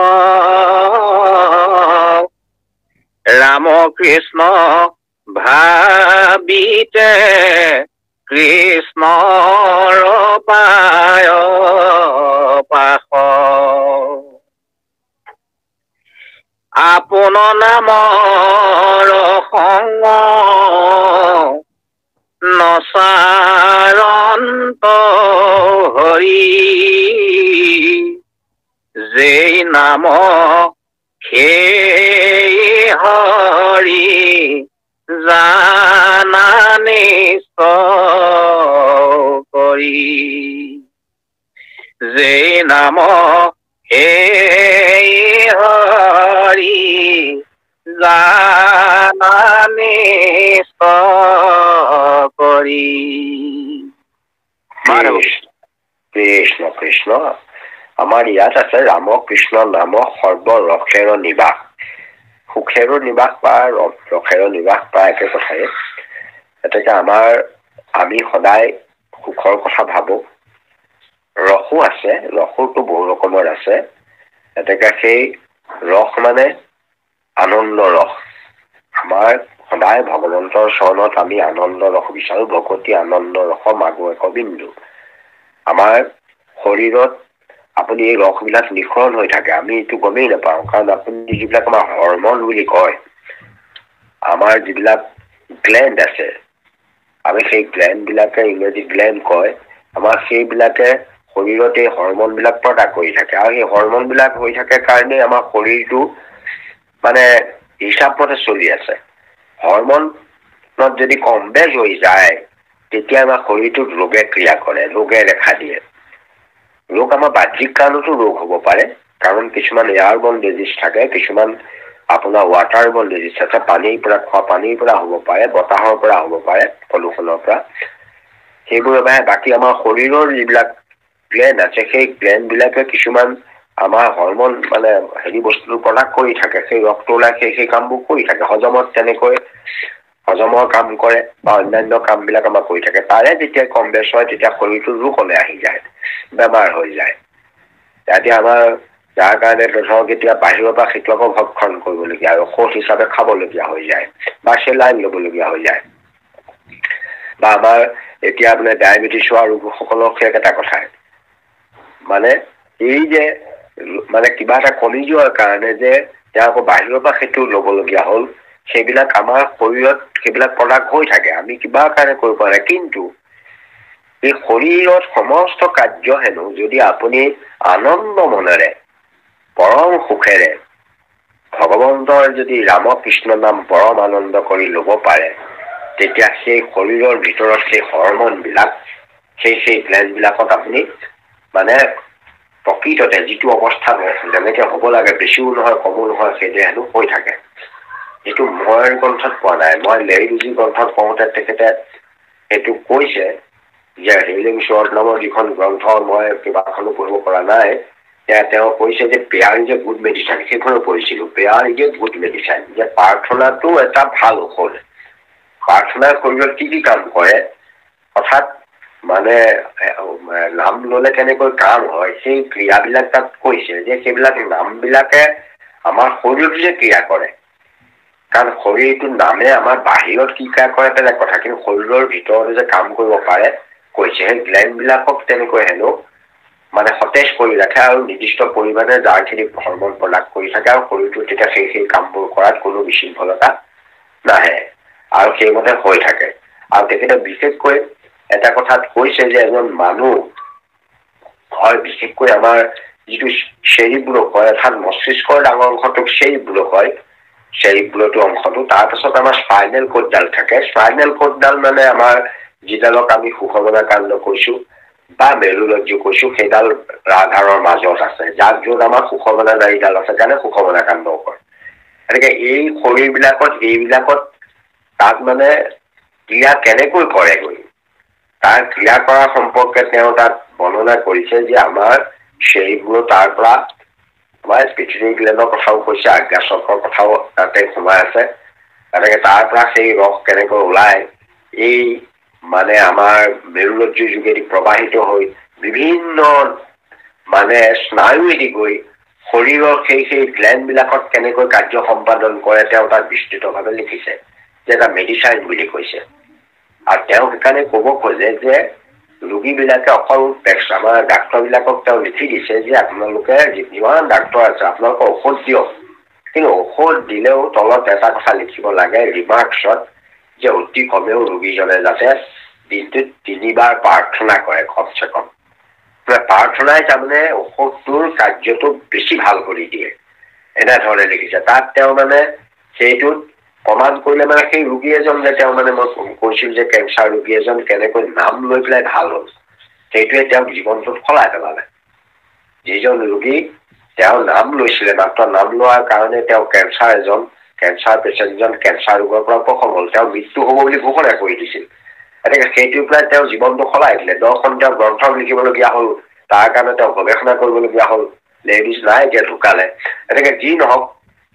ৰাম কৃষ্ণ ভাবিতে কৃষ্ণৰ পায় পাশ, আপোন নামৰ সংগ নচাৰন্ত হৰি, যেই নাম সেই হৰি জানা নিশ্চয় কৰি, যেই নাম সেই হৰি জানা নিশ্চয় কৰি। কৃষ্ণ কৃষ্ণ। আমাৰ ইয়াত আছে ৰাম কৃষ্ণ নাম সৰ্বৰসেৰ নিবাস। সুখেৰো নিবাস বা ৰসেৰো নিবাস বা একে কথাই। গতিকে আমি সদায় সুখৰ কথা ভাবো। ৰসো আছে, ৰসোতো বহু ৰকমৰ আছে। গতিকে সেই ৰস মানে আনন্দ ৰস। আমাৰ সদায় ভগৱন্তৰ চৰণত আমি আনন্দ ৰস বিচাৰো। ভকতি আনন্দ ৰস মাগো এক বিন্দু। আমাৰ শৰীৰত আপুনি এই ৰসবিলাক নিঃসৰণ হৈ থাকে, আমি এইটো গমেই নাপাওঁ। কাৰণ আপুনি যিবিলাক আমাৰ হৰমন বুলি কয়, আমাৰ যিবিলাক গ্লেণ্ড আছে, আমি সেই গ্লেণ্ড বিলাকে ইংৰাজী গ্লেণ্ড কয়, আমাৰ সেইবিলাকে শৰীৰত এই হৰমন বিলাক প্ৰডাক্ট কৰি থাকে। আৰু সেই হৰমন বিলাক হৈ থাকে কাৰণে আমাৰ শৰীৰটো মানে হিচাপ মতে চলি আছে। হৰমনত যদি কম বেজ হৈ যায়, তেতিয়া আমাৰ শৰীৰটোত ৰোগে ক্ৰিয়া কৰে, ৰোগে দেখা দিয়ে। ৰোগ আমাৰ বাহ্যিক কাৰণতো ৰোগ হ'ব পাৰে, কাৰণ কিছুমান এয়াৰবৰ্ন ডিজিজ থাকে, কিছুমান আপোনাৰ ৱাটাৰবৰ্ন ডিজিজ আছে, পানীৰ পৰা খোৱা পানীৰ পৰা হ'ব পাৰে, বতাহৰ পৰা হ'ব পাৰে, পলুষণৰ পৰা। সেইবোৰৰ বাহিৰে বাকী আমাৰ শৰীৰৰ যিবিলাক গ্লেণ্ড আছে, সেই গ্লেণ্ড বিলাকে কিছুমান আমাৰ হৰমন মানে বস্তুটো প্ৰডাক্ট কৰি থাকে। সেই ৰক্ত ওলাই সেই কামবোৰ কৰি থাকে। হজমত তেনেকৈ হজমৰ কাম কৰে বা অন্যান্য কাম বিলাক আমাৰ কৰি থাকে। তাৰে যেতিয়া কম বেছ হয়, তেতিয়া শৰীৰটো ৰোগলে আহি যায়, বেমাৰ হৈ যায়। এতিয়া আমাৰ যাৰ কাৰণে ধৰক এতিয়া বাহিৰৰ পৰা সেইটো আকৌ ভক্ষণ কৰিবলগীয়া হয়, ঔষধ হিচাপে খাবলগীয়া হৈ যায় বা চেলাইন ল'বলগীয়া হৈ যায়। বা আমাৰ এতিয়া আপোনাৰ ডায়েবেটিছ হোৱা ৰোগীসকলৰ সেই এটা কথাই মানে এই যে মানে কিবা এটা কমি যোৱাৰ কাৰণে যে তেওঁ আকৌ বাহিৰৰ পৰা সেইটো ল'বলগীয়া হ'ল, সেইবিলাক আমাৰ শৰীৰত সেইবিলাক প্ৰডাক্ট হৈ থাকে। আমি কিবা কাৰণে কৰিব পৰা নাই। কিন্তু এই শৰীৰত সমস্ত কাৰ্য হেনো যদি আপুনি আনন্দ মনেৰে পৰম সুখেৰে ভগৱন্তৰ যদি ৰামকৃষ্ণ নাম পৰম আনন্দ কৰি ল'ব পাৰে, তেতিয়া সেই শৰীৰৰ ভিতৰত সেই হৰমনবিলাক, সেই গ্লেণ্ডবিলাকত আপুনি মানে প্ৰকৃততে যিটো অৱস্থাত যেনেকে হ'ব লাগে, বেছিও নহয় কমো নহয়, সেইটোৱে হেনো হৈ থাকে। এইটো মই গ্ৰন্থত পোৱা নাই, মই লেৰিজি গ্ৰন্থত কওঁতে তেখেতে এইটো কৈছে যে হিলিং শ্বৰ্ট নামৰ যিখন গ্ৰন্থ মই কেইবাখনো পঢ়িব পৰা নাই, তেওঁ কৈছে যে prayer is a good medicine, সেইখনো পঢ়িছিলো। Prayer is a good medicine, যে প্ৰাৰ্থনাটো এটা ভাল ঔষধ। প্ৰাৰ্থনাৰ শৰীৰত কি কি কাম কৰে, অৰ্থাৎ মানে নাম ললে কেনেকৈ কাম হয়, সেই ক্ৰিয়াবিলাক তাত কৈছে যে সেইবিলাক নামবিলাকে আমাৰ শৰীৰত যে ক্ৰিয়া কৰে, কাৰণ শৰীৰটোৰ নামে আমাৰ বাহিৰত কি ক্ৰিয়া কৰে বেলেগ কথা, কিন্তু শৰীৰৰ ভিতৰতে যে কাম কৰিব পাৰে কৈছে। সেই গ্লেণ্ডবিলাকক তেনেকৈ হেনো মানে সতেজ কৰি ৰাখে আৰু নিৰ্দিষ্ট পৰিমাণে যাৰখিনি হৰমন প্ৰদান কৰি থাকে, আৰু শৰীৰটো তেতিয়া সেই কামবোৰ কৰাত কোনো বিশৃংখলতা নাহে আৰু সেইমতে হৈ থাকে। আৰু তেখেতে বিশেষকৈ এটা কথাত কৈছে যে এজন মানুহ হয়, বিশেষকৈ আমাৰ যিটো চেৰিব বুলি কয়, অৰ্থাৎ মস্তিষ্কৰ ডাঙৰ অংশটোক চেৰিব বুলি কয়, চেৰিব বুলটো অংশটো, তাৰপাছত আমাৰ স্পাইনেল কৰ্ডডাল থাকে। স্পাইনেল কৰ্ডডাল মানে আমাৰ যিডালক আমি সুষমনা কাণ্ড কৈছো বা মেৰুৰজ্জু কৈছো, সেইডাল আধাৰৰ মাজত আছে, যাৰ য'ত আমাৰ সুষমনা নাড়ীডাল আছে, কাৰণে সুষমনা কাণ্ড কয়। গতিকে এই শৰীৰবিলাকত এইবিলাকত তাত মানে ক্ৰিয়া কেনেকৈ কৰেগৈ, তাৰ ক্ৰিয়া কৰা সম্পৰ্কে তেওঁ তাত বৰ্ণনা কৰিছে যে আমাৰ চেৰিবোৰ তাৰ পৰা আমাৰ পিটুইটাৰী গ্লেণ্ডৰ কথাও কৈছে, আজ্ঞা চক্ৰৰ কথাও তাতে সোমাই আছে। গতিকে তাৰ পৰা সেই ৰস কেনেকৈ ওলাই এই মানে আমাৰ মেৰুৰজ্জুৰ যোগেদি প্ৰবাহিত হৈ বিভিন্ন মানে স্নায়ুৱেদি গৈ শৰীৰৰ সেই গ্লেণ্ডবিলাকত কেনেকৈ কাৰ্য সম্পাদন কৰে, তেওঁ তাত বিস্তৃতভাৱে লিখিছে যে এটা মেডিচাইন বুলি কৈছে। আৰু তেওঁ সেইকাৰণে ক'ব খোজে যে ৰোগীবিলাকে অকল আমাৰ ডাক্তৰবিলাকক তেওঁ লিখি দিছে যে আপোনালোকে যিমান ডাক্তৰ আছে আপোনালোকে ঔষধ দিয়ক, কিন্তু ঔষধ দিলেও তলত এটা কথা লিখিব লাগে ৰিমাৰ্কছত, যে অতি কমেও ৰোগীজনে যাতে দিনটোত 3 বাৰ প্ৰাৰ্থনা কৰে কমচে কম। প্ৰাৰ্থনাই তাৰমানে ঔষধটোৰ কাৰ্যটো বেছি ভাল কৰি দিয়ে, এনেধৰণে লিখিছে। তাত তেওঁ মানে সেইটোত প্ৰমাণ কৰিলে মানে সেই ৰোগী এজন যে তেওঁ মানে মই কৈছিল যে কেঞ্চাৰ ৰোগী এজন কেনেকৈ নাম লৈ পেলাই ভাল হ'ল, সেইটোৱে তেওঁক জীৱনটোত সলাই পেলালে। যিজন ৰোগী তেওঁ নাম লৈছিলে, মাত্ৰ নাম লোৱাৰ কাৰণে তেওঁ কেঞ্চাৰ পেচেণ্টজন কেঞ্চাৰ ৰোগৰ পৰা উপশম হ'ল, তেওঁ মৃত্যু হ'ব বুলি ঘোষণা কৰি দিছিল। গতিকে সেইটোৰ পৰাই তেওঁৰ জীৱনটো সলাই দিলে। 10খন তেওঁ গ্ৰন্থ লিখিবলগীয়া হ'ল, তাৰ কাৰণে তেওঁ গৱেষণা কৰিবলগীয়া হ'ল। লেডিজ নাই, এতিয়া ঢুকালে। গতিকে যি নহওক,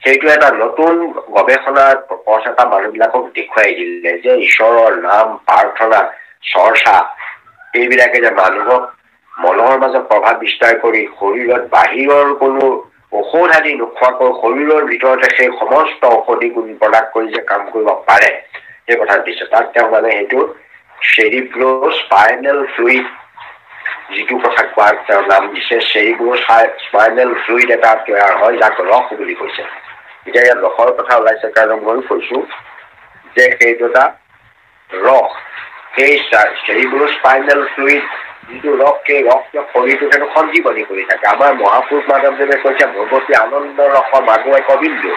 সেইটো এটা নতুন গৱেষণাৰ পথ এটা মানুহবিলাকক দেখুৱাই দিলে যে ঈশ্বৰৰ নাম, প্ৰাৰ্থনা, চৰ্চা এইবিলাকে যে মানুহক মনৰ মাজত প্ৰভাৱ বিস্তাৰ কৰি শৰীৰত বাহিৰৰ কোনো ঔষধ আদি নোখোৱাকৈ শৰীৰৰ ভিতৰতে সেই সমস্ত ঔষধি গুণ প্ৰদান কৰি যে কাম কৰিব পাৰে, সেই কথা দিছে। তাত তেওঁ মানে সেইটো চেৰিব্ৰো স্পাইনেল ফ্লুইড যিটো কথা কোৱাৰ তেওঁ নাম দিছে, চেৰিব্ৰো স্পাইনেল ফ্লুইড এটা তৈয়াৰ হয়, যাক ৰস বুলি কৈছে। এতিয়া ইয়াত ৰসৰ কথা ওলাইছে কাৰণে মই কৈছো যে সেইটো এটা ৰস, সেই চেৰিব্ৰো স্পাইনেল ফ্লুইড যিটো ৰস, সেই ৰসটো শৰীৰটো হেনো সঞ্জীৱনী কৰি থাকে। আমাৰ মহাপুৰুষ মাধৱদেৱে কৈছে ভগৱতী আনন্দ ৰস মাগুৱাই কবিন্দু,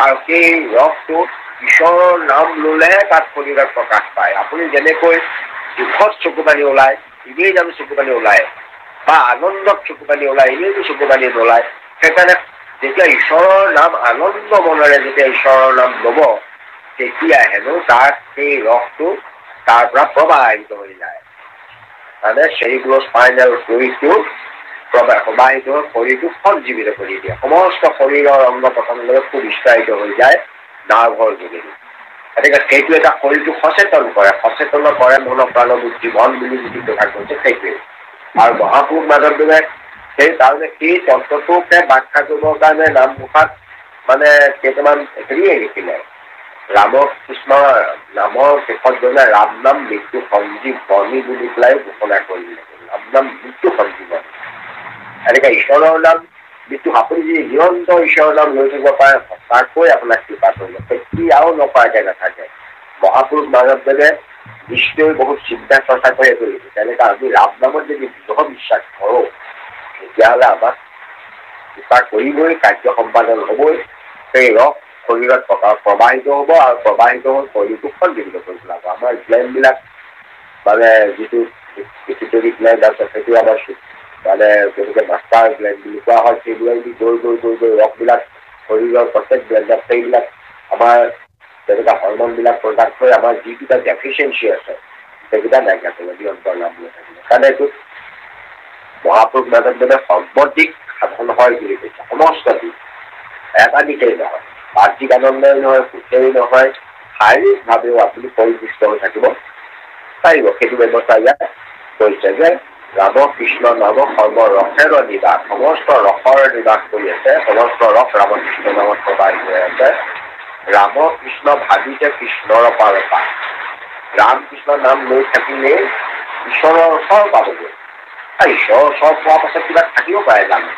আৰু সেই ৰসটো ঈশ্বৰৰ নাম ললেহে তাত শৰীৰত প্ৰকাশ পায়। আপুনি যেনেকৈ দুখত চকু পানী ওলায়, এনেই জানো চকু পানী ওলায়, বা আনন্দত চকু পানী ওলায়, এনেইতো চকু পানী নোলায়। সেইকাৰণে যেতিয়া ঈশ্বৰৰ নাম আনন্দ মনেৰে যেতিয়া ঈশ্বৰৰ নাম লব, তেতিয়া হেনো তাত সেই ৰসটো তাৰ পৰা প্ৰবাহিত হৈ যায়। মানে চেৰিব্ৰো স্পাইনেল ফ্লুইডটো প্ৰবাহিত হৈ শৰীৰটো সঞ্জীৱিত কৰি দিয়ে, সমস্ত শৰীৰৰ অংগ প্ৰত্যংগলৈ সুবিস্তাৰিত হৈ যায় নাৰ্ভৰ যোগেদি। গতিকে সেইটো এটা শৰীৰটো সচেতন কৰে মন প্ৰাণ বুদ্ধি মন বুলি যিটো কথা কৈছে সেইটোৱে। আৰু মহাপুৰুষ মাধৱদেৱে তাৰমানে সেই তত্ত্বটোকে ব্যাখ্যা কৰিবৰ কাৰণে নামঘোষাত মানে কেইটামান হেৰিয়ে লিখিলে। ৰামকৃষ্ণ নামৰ শেষত গ'লে ৰাম নাম মৃত্যু সঞ্জীৱনী বুলি পেলাই ঘোষণা কৰিলে। ৰাম নাম মৃত্যু সঞ্জীৱনী। এনেকে ঈশ্বৰৰ নাম মৃত্যু, আপুনি যদি নিৰন্তৰ ঈশ্বৰৰ নাম লৈ থাকিব পাৰে, সঁচাকৈ আপোনাক কৃপা কৰিব, কেতিয়াও নকৰাকে নাথাকে। মহাপুৰুষ মাধৱদেৱে নিশ্চয় বহুত চিন্তা চৰ্চা কৰি তুলিছে। তেনেকৈ আমি ৰাম নামত যদি দৃঢ় বিশ্বাস কৰোঁ তেতিয়াহ'লে আমাক কৃপা কৰিবই, কাৰ্য সম্পাদন হ'বই। সেই ৰস শৰীৰত প্ৰবাহিত হ'ব আৰু প্ৰবাহিত হৈ শৰীৰটো সঞ্জীৱিত কৰি পেলাব। আমাৰ গ্লেণ্ডবিলাক মানে যিটো পিটুইটাৰী গ্লেণ্ড আছে সেইটো আমাৰ মানে যেনেকে মাষ্টাৰ গ্লেণ্ড বুলি কোৱা হয়, সেইবিলাক গৈ গৈ গৈ গৈ ৰসবিলাক শৰীৰৰ প্ৰত্যেক গ্লেণ্ডত সেইবিলাক আমাৰ যেনেকুৱা হৰমনবিলাক প্ৰডাক্ট হৈ আমাৰ যিকেইটা ডেফিচিয়েঞ্চি আছে সেইকেইটা নাইকিয়া কৰিব নিয়ন্ত্ৰণ লাভ লৈ থাকিব। কাৰণে এইটো মহাপুৰুষ মাধৱদেৱে সৰ্বদিক সাধন হয় বুলি কৈছে। সমস্ত দিশ এটা দিশেই নহয়, বাহ্যিক আনন্দই নহয়, সুখেই নহয়, শাৰীৰিকভাৱেও আপুনি পৰিপুষ্ট হৈ থাকিব পাৰিব। সেইটো ব্যৱস্থা ইয়াত কৰিছে যে ৰাম কৃষ্ণ নাম সৰ্বৰসেৰ নিবাস, সমস্ত ৰসৰ নিবাস কৰি আছে, সমস্ত ৰস ৰামকৃষ্ণ নামত প্ৰবাহিত হৈ আছে। ৰাম কৃষ্ণ ভাবিছে কৃষ্ণৰ পাৰপা, ৰাম কৃষ্ণৰ নাম লৈ থাকিলেই ঈশ্বৰৰ ওচৰ পাবগৈ। ঈশ্বৰৰ ওচৰ পোৱাৰ পাছত কিবা থাকিব পাৰে জানো?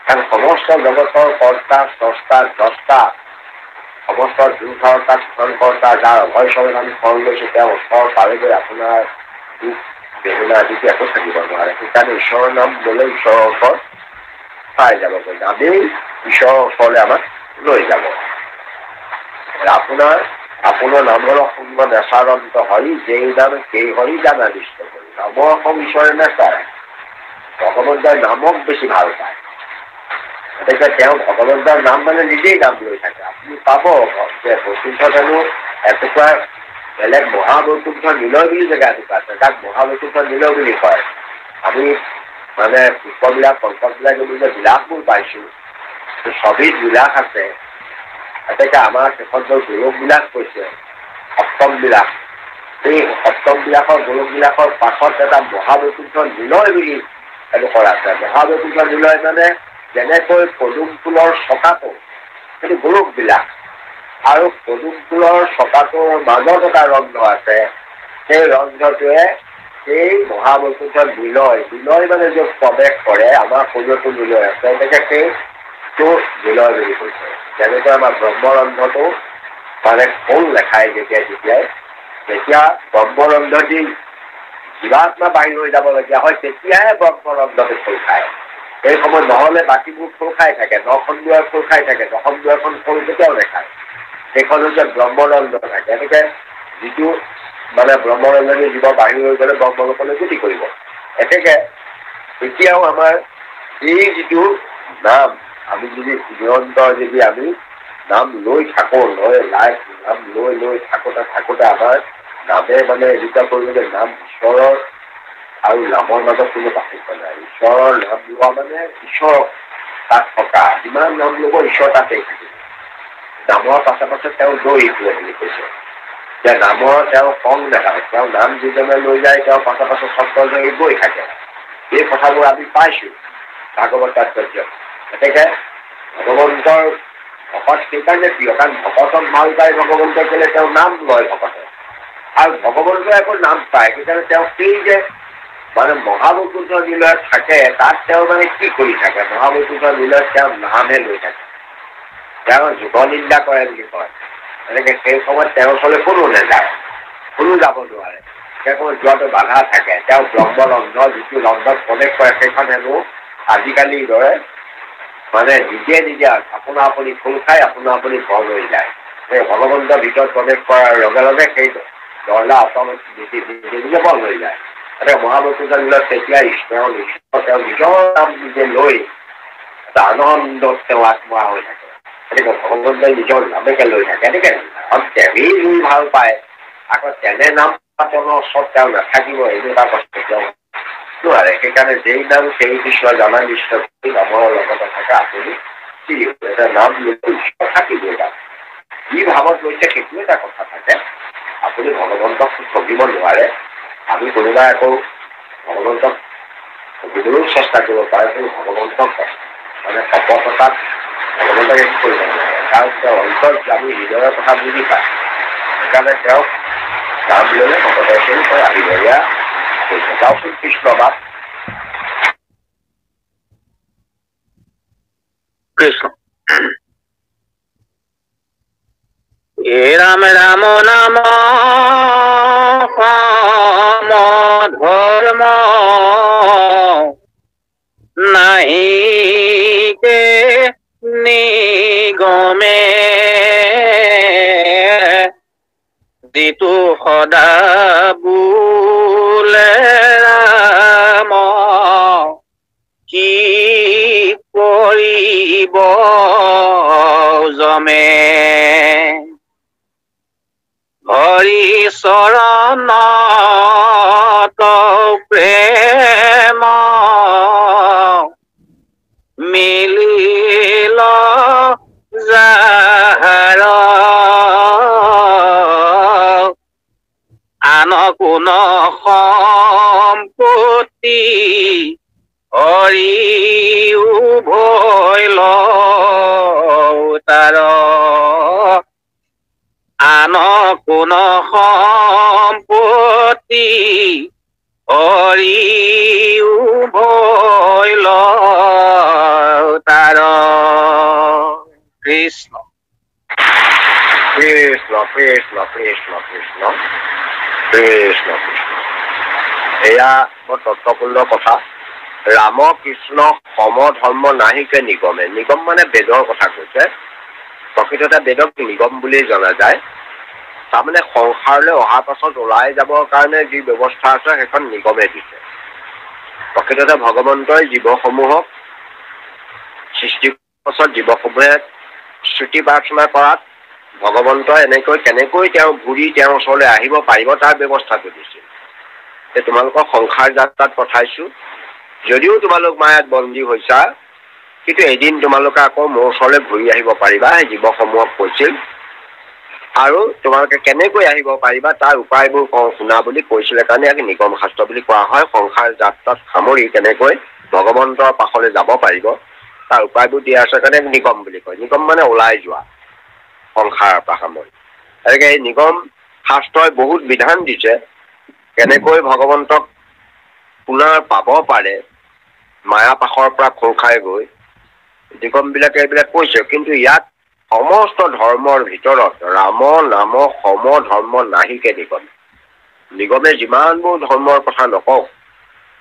কাৰণ সমস্ত জগতৰ কৰ্তা স্ৰষ্টা দ্ৰষ্টা, সমস্ত দুৰ্ঘৰতা কৰ্তা, যাৰ অভয়স্বৰত আমি ফল লৈছোঁ, তেওঁ ওচৰ পাৰেগৈ আপোনাৰ দুখ বেদনা আদিতো একো থাকিব নোৱাৰে। সেইকাৰণে ঈশ্বৰৰ নাম ল'লে ঈশ্বৰৰ ওচৰত পাই যাবগৈ, নামেই ঈশ্বৰৰ ওচৰলৈ আমাক লৈ যাব। আপোনাৰ নামৰ শূন্য নেচাৰন্ত হৰি, যেই নাম সেই হৰি জানা নিষ্ট কৰি। নামৰ অসম ঈশ্বৰে নেচায়, ভগৱন্তৰ নামক বেছি ভাল পায়। গতিকে তেওঁ ভগৱন্তৰ নাম মানে নিজেই নাম লৈ থাকে। আপুনি পাব যে বৈকুণ্ঠত হেনো এটুকুৰা বেলেগ মহাবৈকুণ্ঠ নিলয় বুলি জেগা এটুকুৰা আছে, তাক মহাবৈকুণ্ঠ নিলয় বুলি কয়। আমি মানে পুষ্পবিলাক কল্পবিলাক যদি যে বিলাসবোৰ পাইছোঁ, ছবিত বিলাস আছে। গতিকে আমাৰ শেষত গোলক বিলাস কৈছে, সপ্তম বিলাস। এই সপ্তম বিলাসৰ গোলক বিলাসৰ পাছত এটা মহাবৈকুণ্ঠ নিলয় বুলি এডোখৰ আছে। মহাবৈকুণ্ঠ নিলয় মানে যেনেকৈ পদুম ফুলৰ চকাটো সেইটো গোলক বিলাস, আৰু পদুম ফুলৰ চকাটোৰ মাজত এটা ৰন্ধ্ৰ আছে, সেই ৰন্ধ্ৰটোৱে সেই মহাবৈকুণ্ঠ নিলয় মানে য'ত প্ৰৱেশ কৰে, আমাৰ শৰীৰতো নিলয় আছে, গতিকে সেইটো নিলয় বুলি কৈছে। যেনেকৈ আমাৰ ব্ৰহ্মৰন্ধ্ৰটো মানে খোল লেখাই যেতিয়া ব্ৰহ্মৰন্ধ্ৰ দি জীৱাত্মা বাহিৰ হৈ যাবলগীয়া হয়, তেতিয়াহে ব্ৰহ্মৰন্ধ্ৰটো খোল খায়। সেই সময়ত নহ'লে বাকীবোৰ খোল খাই থাকে, নখন দুৱাৰ খোল খাই থাকে, নখন দুৱাৰখন খোল কেতিয়াও নেখায়। সেইখন হৈছে ব্ৰহ্মৰন্ধ্ৰ থাকে। গতিকে যিটো মানে ব্ৰহ্মৰন্ধ্ৰই জীৱ বাহিৰ হৈ গ'লে ব্ৰহ্মলোকলৈ গতি কৰিব। গতিকে এতিয়াও আমাৰ এই যিটো নাম, আমি যদি নিৰন্তৰ যদি আমি নাম লৈ থাকোঁ, নাম লৈ থাকোঁতে আমাৰ নামে মানে এনেকুৱা কৰিব যে নাম ঈশ্বৰৰ আৰু নামৰ মাজত কোনো পাৰ্থক্য নাই। ঈশ্বৰৰ নাম লোৱা মানে ঈশ্বৰক তাত থকা, যিমান নাম ল'ব ঈশ্বৰ তাতেই থাকিব। নামৰ পাছে পাছে তেওঁ দৌৰি ফুৰে বুলি কৈছে যে নামৰ তেওঁ কম নাপায়, তেওঁ নাম যিজনে লৈ যায় তেওঁ পাছে পাছে চক্ৰ ধৰি গৈ থাকে। এই কথাবোৰ আমি পাইছোঁ ভাগৱত তাৎপৰ্য। গতিকে ভগৱন্তৰ ভকত সেইকাৰণে প্ৰিয়, কাৰণ ভকতক ভাল পায় ভগৱন্তই ক'লে তেওঁ নাম লয় ভকতে, আৰু ভগৱন্তই আকৌ নাম পায়। সেইকাৰণে তেওঁ সেই যে মানে মহাবৈকুণ্ঠ নিলয়ত থাকে, তাত তেওঁ মানে কি কৰি থাকে? মহাবৈকুণ্ঠ নিলয়ত তেওঁ নামহে লৈ থাকে। তেওঁ যুগ নিন্দা কৰে বুলি কয়। এনেকে সেই সময়ত তেওঁৰ ওচৰলৈ কোনো নাযায়, কোনো যাব নোৱাৰে। সেই সময়ত যোৱাটো বাধা থাকে। তেওঁ ব্ৰহ্মৰন্ধ্ৰ যিটো ৰন্ধ্ৰত প্ৰৱেশ কৰে, সেইখন হেনো আজিকালিৰ দৰে মানে নিজে আপোনা আপুনি খোল খাই আপোনা আপুনি ঘৰ লৈ যায়। সেই ভগৱন্তৰ ভিতৰত প্ৰৱেশ কৰাৰ লগে লগে সেই দৰ্জা নিজে বন্ধ হৈ যায়। এতিয়া মহাবৈকুণ্ঠ নিলয়ত তেতিয়া তেওঁ নিজৰ নাম নিজে লৈ এটা আনন্দত তেওঁ আত্মা হৈ থাকে। গতিকে ভগৱন্তই নিজৰ নামেকে লৈ থাকে। এনেকে তেনেই ৰুই ভাল পায়, আকৌ তেনে নাম ওচৰত তেওঁ নাথাকিব, এনেকুৱা কথা তেওঁ নোৱাৰে। সেইকাৰণে যেই নাম সেই কৃষ্ণ জানা নিশ্চয় নামৰ লগতে থাকে আপুনি এটা নাম লৈ ঈশ্বৰ থাকিবই। তাত যি ভাৱত লৈছে সেইটো এটা কথা থাকে। আপুনি ভগৱন্তক ঠগিব নোৱাৰে। আমি কোনোবাই আকৌ ভগৱন্তক ঠগিবলৈও চেষ্টা কৰিব পাৰে, কিন্তু ভগৱন্তক মানে সপতাত ভগৱন্তক একো কৰিব নোৱাৰে, কাৰণ তেওঁ অন্তৰত আমি হৃদয়ৰ কথা বুজি পায়। সেইকাৰণে তেওঁক নাম ল'লে ভগৱতে তই আহিবৰীয়া কৈছে। যাওকচোন কৃষ্ণবাদ কৃষ্ণ। এ ৰাম ৰাম নাম নাম ধৰ্ম নাহিকে নিগমে যিটো সদা বোলে ৰাম কি কৰিব জমে হৰি চৰণত প্ৰেম মিলিল যাহাৰ আন কোন সম্পত্তি হৰি উভৈল তাৰ আন কোন সম্পত্তি হৰি উভৈল তাৰ কৃষ্ণ কৃষ্ণ কৃষ্ণ কৃষ্ণ কৃষ্ণ কৃষ্ণ কৃষ্ণ এয়া বৰ তত্বপূৰ্ণ কথা ৰাম কৃষ্ণ সম ধৰ্ম নাহিকে নিগমে নিগম মানে বেদৰ কথা কৈছে প্ৰকৃততে বেদক নিগম বুলি জনা যায় তাৰমানে সংসাৰলৈ অহাৰ পাছত ওলাই যাবৰ কাৰণে যি ব্যৱস্থা আছে সেইখন নিগমে দিছে প্ৰকৃততে ভগৱন্তই জীৱসমূহক সৃষ্টি পাছত জীৱসমূহে স্তুতি প্ৰাৰ্থনা কৰাত ভগৱন্তই কেনেকৈ তেওঁ ঘূৰি তেওঁৰ ওচৰলৈ আহিব পাৰিব তাৰ ব্যৱস্থাটো দিছিল তোমালোকক সংসাৰ যাত্ৰাত পঠাইছো যদিও তোমালোক মায়াত বন্দী হৈছা কিন্তু এদিন তোমালোকে আকৌ মোৰ ওচৰলৈ ঘূৰি আহিব পাৰিবা সেই জীৱসমূহক কৈছিল আৰু তোমালোকে কেনেকৈ আহিব পাৰিবা তাৰ উপায়বোৰ শুনা বুলি কৈছিলে কাৰণে ইয়াক নিগম শাস্ত্ৰ বুলি কোৱা হয় সংসাৰ যাত্ৰাত সামৰি কেনেকৈ ভগৱন্তৰ পাছলৈ যাব পাৰিব তাৰ উপায়বোৰ দিয়া আছে কাৰণে নিগম বুলি কয় নিগম মানে ওলাই যোৱা সংসাৰৰ পৰা সামৰি এনেকৈ এই নিগম শাস্ত্ৰই বহুত বিধান দিছে কেনেকৈ ভগৱন্তক পুনৰ পাব পাৰে মায়া পাশৰ পৰা খোল খাই গৈ নিগমবিলাকে এইবিলাক কৈছে কিন্তু ইয়াত সমস্ত ধৰ্মৰ ভিতৰত ৰাম নাম সম ধৰ্ম নাহিকে নিগম নিগমে যিমানবোৰ ধৰ্মৰ কথা নকওক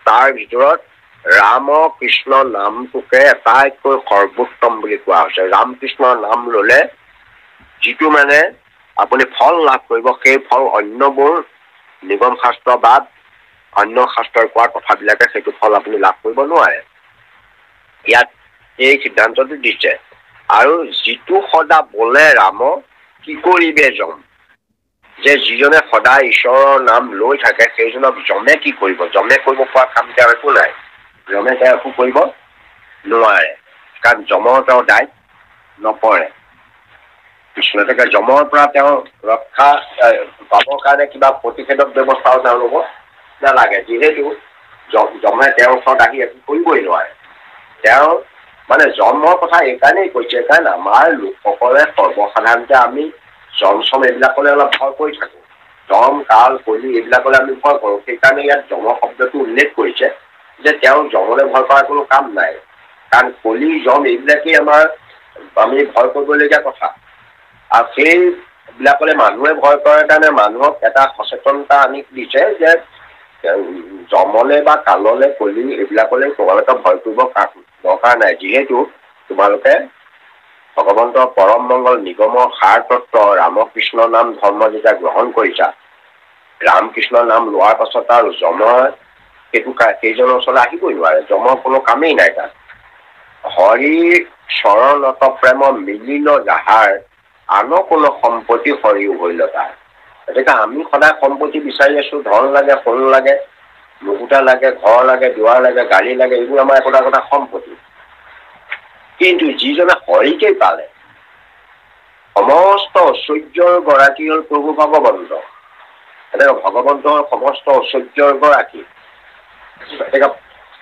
তাৰ ভিতৰত ৰাম কৃষ্ণ নামটোকে আটাইতকৈ সৰ্বোত্তম বুলি কোৱা হৈছে ৰাম কৃষ্ণৰ নাম ললে যিটো মানে আপুনি ফল লাভ কৰিব সেই ফল অন্যবোৰ নিগম শাস্ত্ৰ বা অন্য শাস্ত্ৰৰ কোৱা কথাবিলাকে সেইটো ফল আপুনি লাভ কৰিব নোৱাৰে ইয়াত এই সিদ্ধান্তটো দিছে আৰু যিটো সদা বোলে ৰাম কি কৰিবে জম যে যিজনে সদায় ঈশ্বৰৰ নাম লৈ থাকে সেইজনক জমে কি কৰিব জমে কৰিব পৰা কাম তেওঁৰ একো নাই জমে তেওঁ একো কৰিব নোৱাৰে কাৰণ জমৰ তেওঁ দায়িত্ব নপৰে কৃষ্ণকে জমৰ পৰা তেওঁ ৰক্ষা পাবৰ কাৰণে কিবা প্ৰতিষেধক ব্যৱস্থাও তেওঁ ল'ব নালাগে যিহেতু জমে তেওঁৰ ওচৰত আহি একো কৰিবই নোৱাৰে তেওঁ মানে জন্মৰ কথা এইকাৰণেই কৈছে কাৰণ আমাৰ লোকসকলে সৰ্বসাধাৰণতে আমি জম এইবিলাকলৈ অলপ ভয় কৰি থাকো জম কাল কলি এইবিলাকলৈ আমি ভয় কৰোঁ সেইকাৰণে ইয়াত জম শব্দটো উল্লেখ কৰিছে যে তেওঁ জমলৈ ভয় কৰাৰ কোনো কাম নাই কাৰণ কলি জম এইবিলাকেই আমাৰ আমি ভয় কৰিবলগীয়া কথা আৰু সেইবিলাকলৈ মানুহে ভয় কৰাৰ কাৰণে মানুহক এটা সচেতনতা আনি দিছে যে জমলে বা কাললে কলি এইবিলাকলৈ তোমালোকে ভয় কৰিব দৰকাৰ নাই যিহেতু তোমালোকে ভগৱন্তৰ পৰম মংগল নিগমৰ সাৰ তত্ত্ব ৰামকৃষ্ণ নাম ধৰ্ম যেতিয়া গ্ৰহণ কৰিছা ৰামকৃষ্ণৰ নাম লোৱাৰ পাছত আৰু জমৰ সেইজনৰ ওচৰলৈ আহিবই নোৱাৰে জমৰ কোনো কামেই নাই তাত হৰি চৰণত প্ৰেম মিলিল যাহাৰ আন কোনো সম্পত্তি হৰি উভৈল তাৰ গতিকে আমি সদায় সম্পত্তি বিচাৰি আছো ধন লাগে সোণ লাগে মুকুতা লাগে ঘৰ লাগে দুৱাৰ লাগে গাড়ী লাগে এইবোৰ আমাৰ একোটা সম্পত্তি কিন্তু যিজনে হৰিকে পালে সমস্ত ঐশ্বৰ্যৰ গৰাকী হল প্ৰভু ভগৱন্ত এনেকৈ ভগৱন্তৰ সমস্ত ঐশ্বৰ্যৰ গৰাকী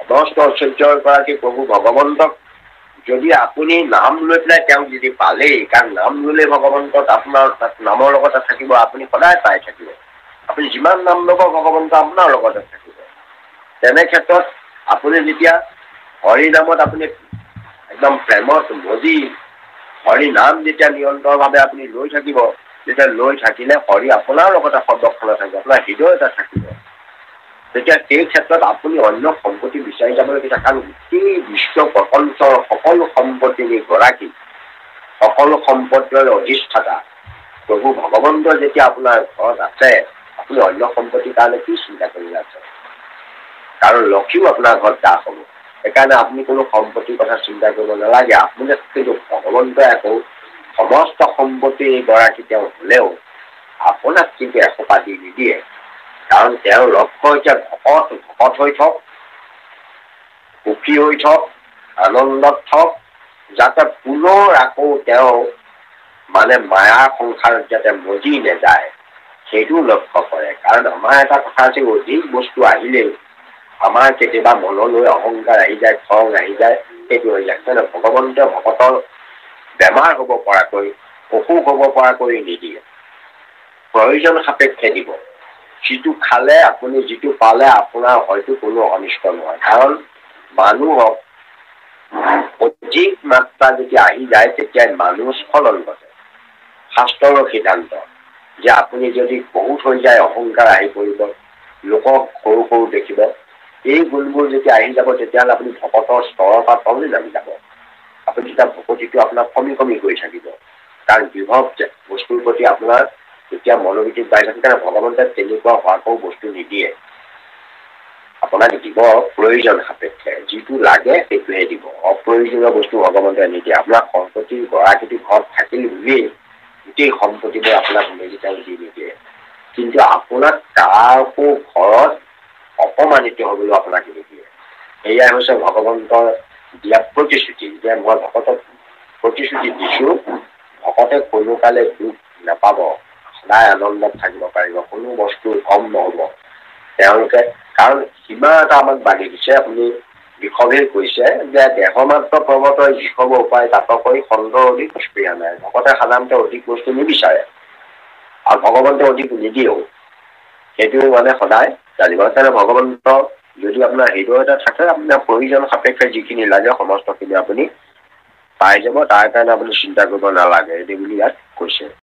সমস্ত ঐশ্বৰ্যৰ গৰাকী প্ৰভু ভগৱন্তক যদি আপুনি নাম লৈ পেলাই তেওঁক যদি পালেই কাৰণ নাম ললে ভগৱন্তত আপোনাৰ নামৰ লগতে থাকিব আপুনি সদায় পাই থাকিব আপুনি যিমান নাম ল'ব ভগৱন্ত আপোনাৰ লগতে থাকিব তেনে ক্ষেত্ৰত আপুনি যেতিয়া হৰি নামত আপুনি একদম প্ৰেমত মজি হৰি নাম যেতিয়া নিৰন্তৰভাৱে আপুনি লৈ থাকিব তেতিয়া লৈ থাকিলে হৰি আপোনাৰ লগতে সৰ্বক্ষণে থাকিব আপোনাৰ হৃদয় এটা থাকিব, তেতিয়া সেই ক্ষেত্ৰত আপুনি অন্য সম্পত্তি বিচাৰি যাবলগীয়া, কাৰণ গোটেই বিশ্ব প্ৰপঞ্চৰ সকলো সম্পত্তিৰ গৰাকী, সকলো সম্পত্তিৰ অধিষ্ঠাতা প্ৰভু ভগৱন্ত যেতিয়া আপোনাৰ ঘৰত আছে, আপুনি অন্য সম্পত্তিৰ কাৰণে কি চিন্তা কৰি আছে? কাৰণ লক্ষীও আপোনাৰ ঘৰত দাস হ'ব। সেইকাৰণে আপুনি কোনো সম্পত্তিৰ কথা চিন্তা কৰিব নালাগে। আপুনি কিন্তু ভগৱন্তই আকৌ সমস্ত সম্পত্তিৰ গৰাকী তেওঁ হলেও আপোনাক কিন্তু এসোপা দি নিদিয়ে, কাৰণ তেওঁৰ লক্ষ্য এতিয়া ভকত হৈ থক, সুখী হৈ থক, আনন্দত থক, যাতে পুনৰ আকৌ তেওঁ মায়াৰ সংসাৰত যাতে মজি নেযায়, সেইটো লক্ষ্য কৰে। কাৰণ আমাৰ এটা কথা আছে, অধিক বস্তু আহিলেই আমাৰ কেতিয়াবা মনলৈ অহংকাৰ আহি যায়, খং আহি যায়, সেইটো হৈ যায়। কিন্তু ভগৱন্তই ভকতৰ বেমাৰ হ'ব পৰাকৈ, অসুখ হ'ব পৰাকৈ নিদিয়ে, প্ৰয়োজন সাপেক্ষে দিব। যিটো খালে আপুনি, যিটো পালে আপোনাৰ হয়তো কোনো অনিষ্ট নহয়। কাৰণ মানুহক অধিক মাত্ৰা যেতিয়া আহি যায়, তেতিয়া মানুহ স্খলন ঘটে। শাস্ত্ৰৰ সিদ্ধান্ত যে আপুনি যদি বহুত হৈ যায়, অহংকাৰ আহি পৰিব, লোকক সৰু সৰু দেখিব, এই গুণবোৰ যেতিয়া আহি যাব, তেতিয়াহ'লে আপুনি ভকতৰ স্তৰৰ পৰা তললৈ নামি যাব। আপুনি তেতিয়া ভকতিটো আপোনাক কমি কমি গৈ থাকিব, কাৰণ বিভৱ বস্তুৰ প্ৰতি আপোনাৰ যেতিয়া মনোবৃত্তি বাঢ়ি থাকে। কাৰণে ভগৱন্তই তেনেকুৱা হোৱাকো বস্তু নিদিয়ে, আপোনাক দিব প্ৰয়োজন সাপেক্ষে, যিটো লাগে সেইটোহে দিব। অপ্ৰয়োজনীয় বস্তু ভগৱন্তই নিদিয়ে। আপোনাৰ সম্পত্তিৰ গৰাকীটো ঘৰত থাকিল বুলিয়েই গোটেই সম্পত্তিবোৰ আপোনাক মেডিকেল দি নিদিয়ে, কিন্তু আপোনাক কাকো ঘৰত অপমানিত হবলৈ আপোনাক নিদিয়ে। এয়াই হৈছে ভগৱন্তৰ দিয়া প্ৰতিশ্ৰুতি, যে মই ভকতক প্ৰতিশ্ৰুতি দিছো, ভকতে কোনো কালে দুখ নাপাব, সদায় আনন্দত থাকিব পাৰিব, কোনো বস্তু কম নহব তেওঁলোকে। কাৰণ সীমা এটা আমাক বান্ধি দিছে, আপুনি বিষভেদ কৈছে যে দেহ মাত্ৰ পৰ্বতৰ বিষভ উপায় তাতকৈ খণ্ডৰ অধিক স্পৃহা নাই। ভকতে সাধাৰণতে অধিক বস্তু নিবিচাৰে আৰু ভগৱন্তই অধিক নিদিয়েও, সেইটো সদায় জানিব। সেইকাৰণে ভগৱন্ত যদি আপোনাৰ হৃদয় এটা থাকে, আপোনাৰ প্ৰয়োজন সাপেক্ষে যিখিনি লাগে সমস্তখিনি আপুনি পাই যাব। তাৰ কাৰণে আপুনি চিন্তা কৰিব নালাগে, এই বুলি ইয়াত কৈছে।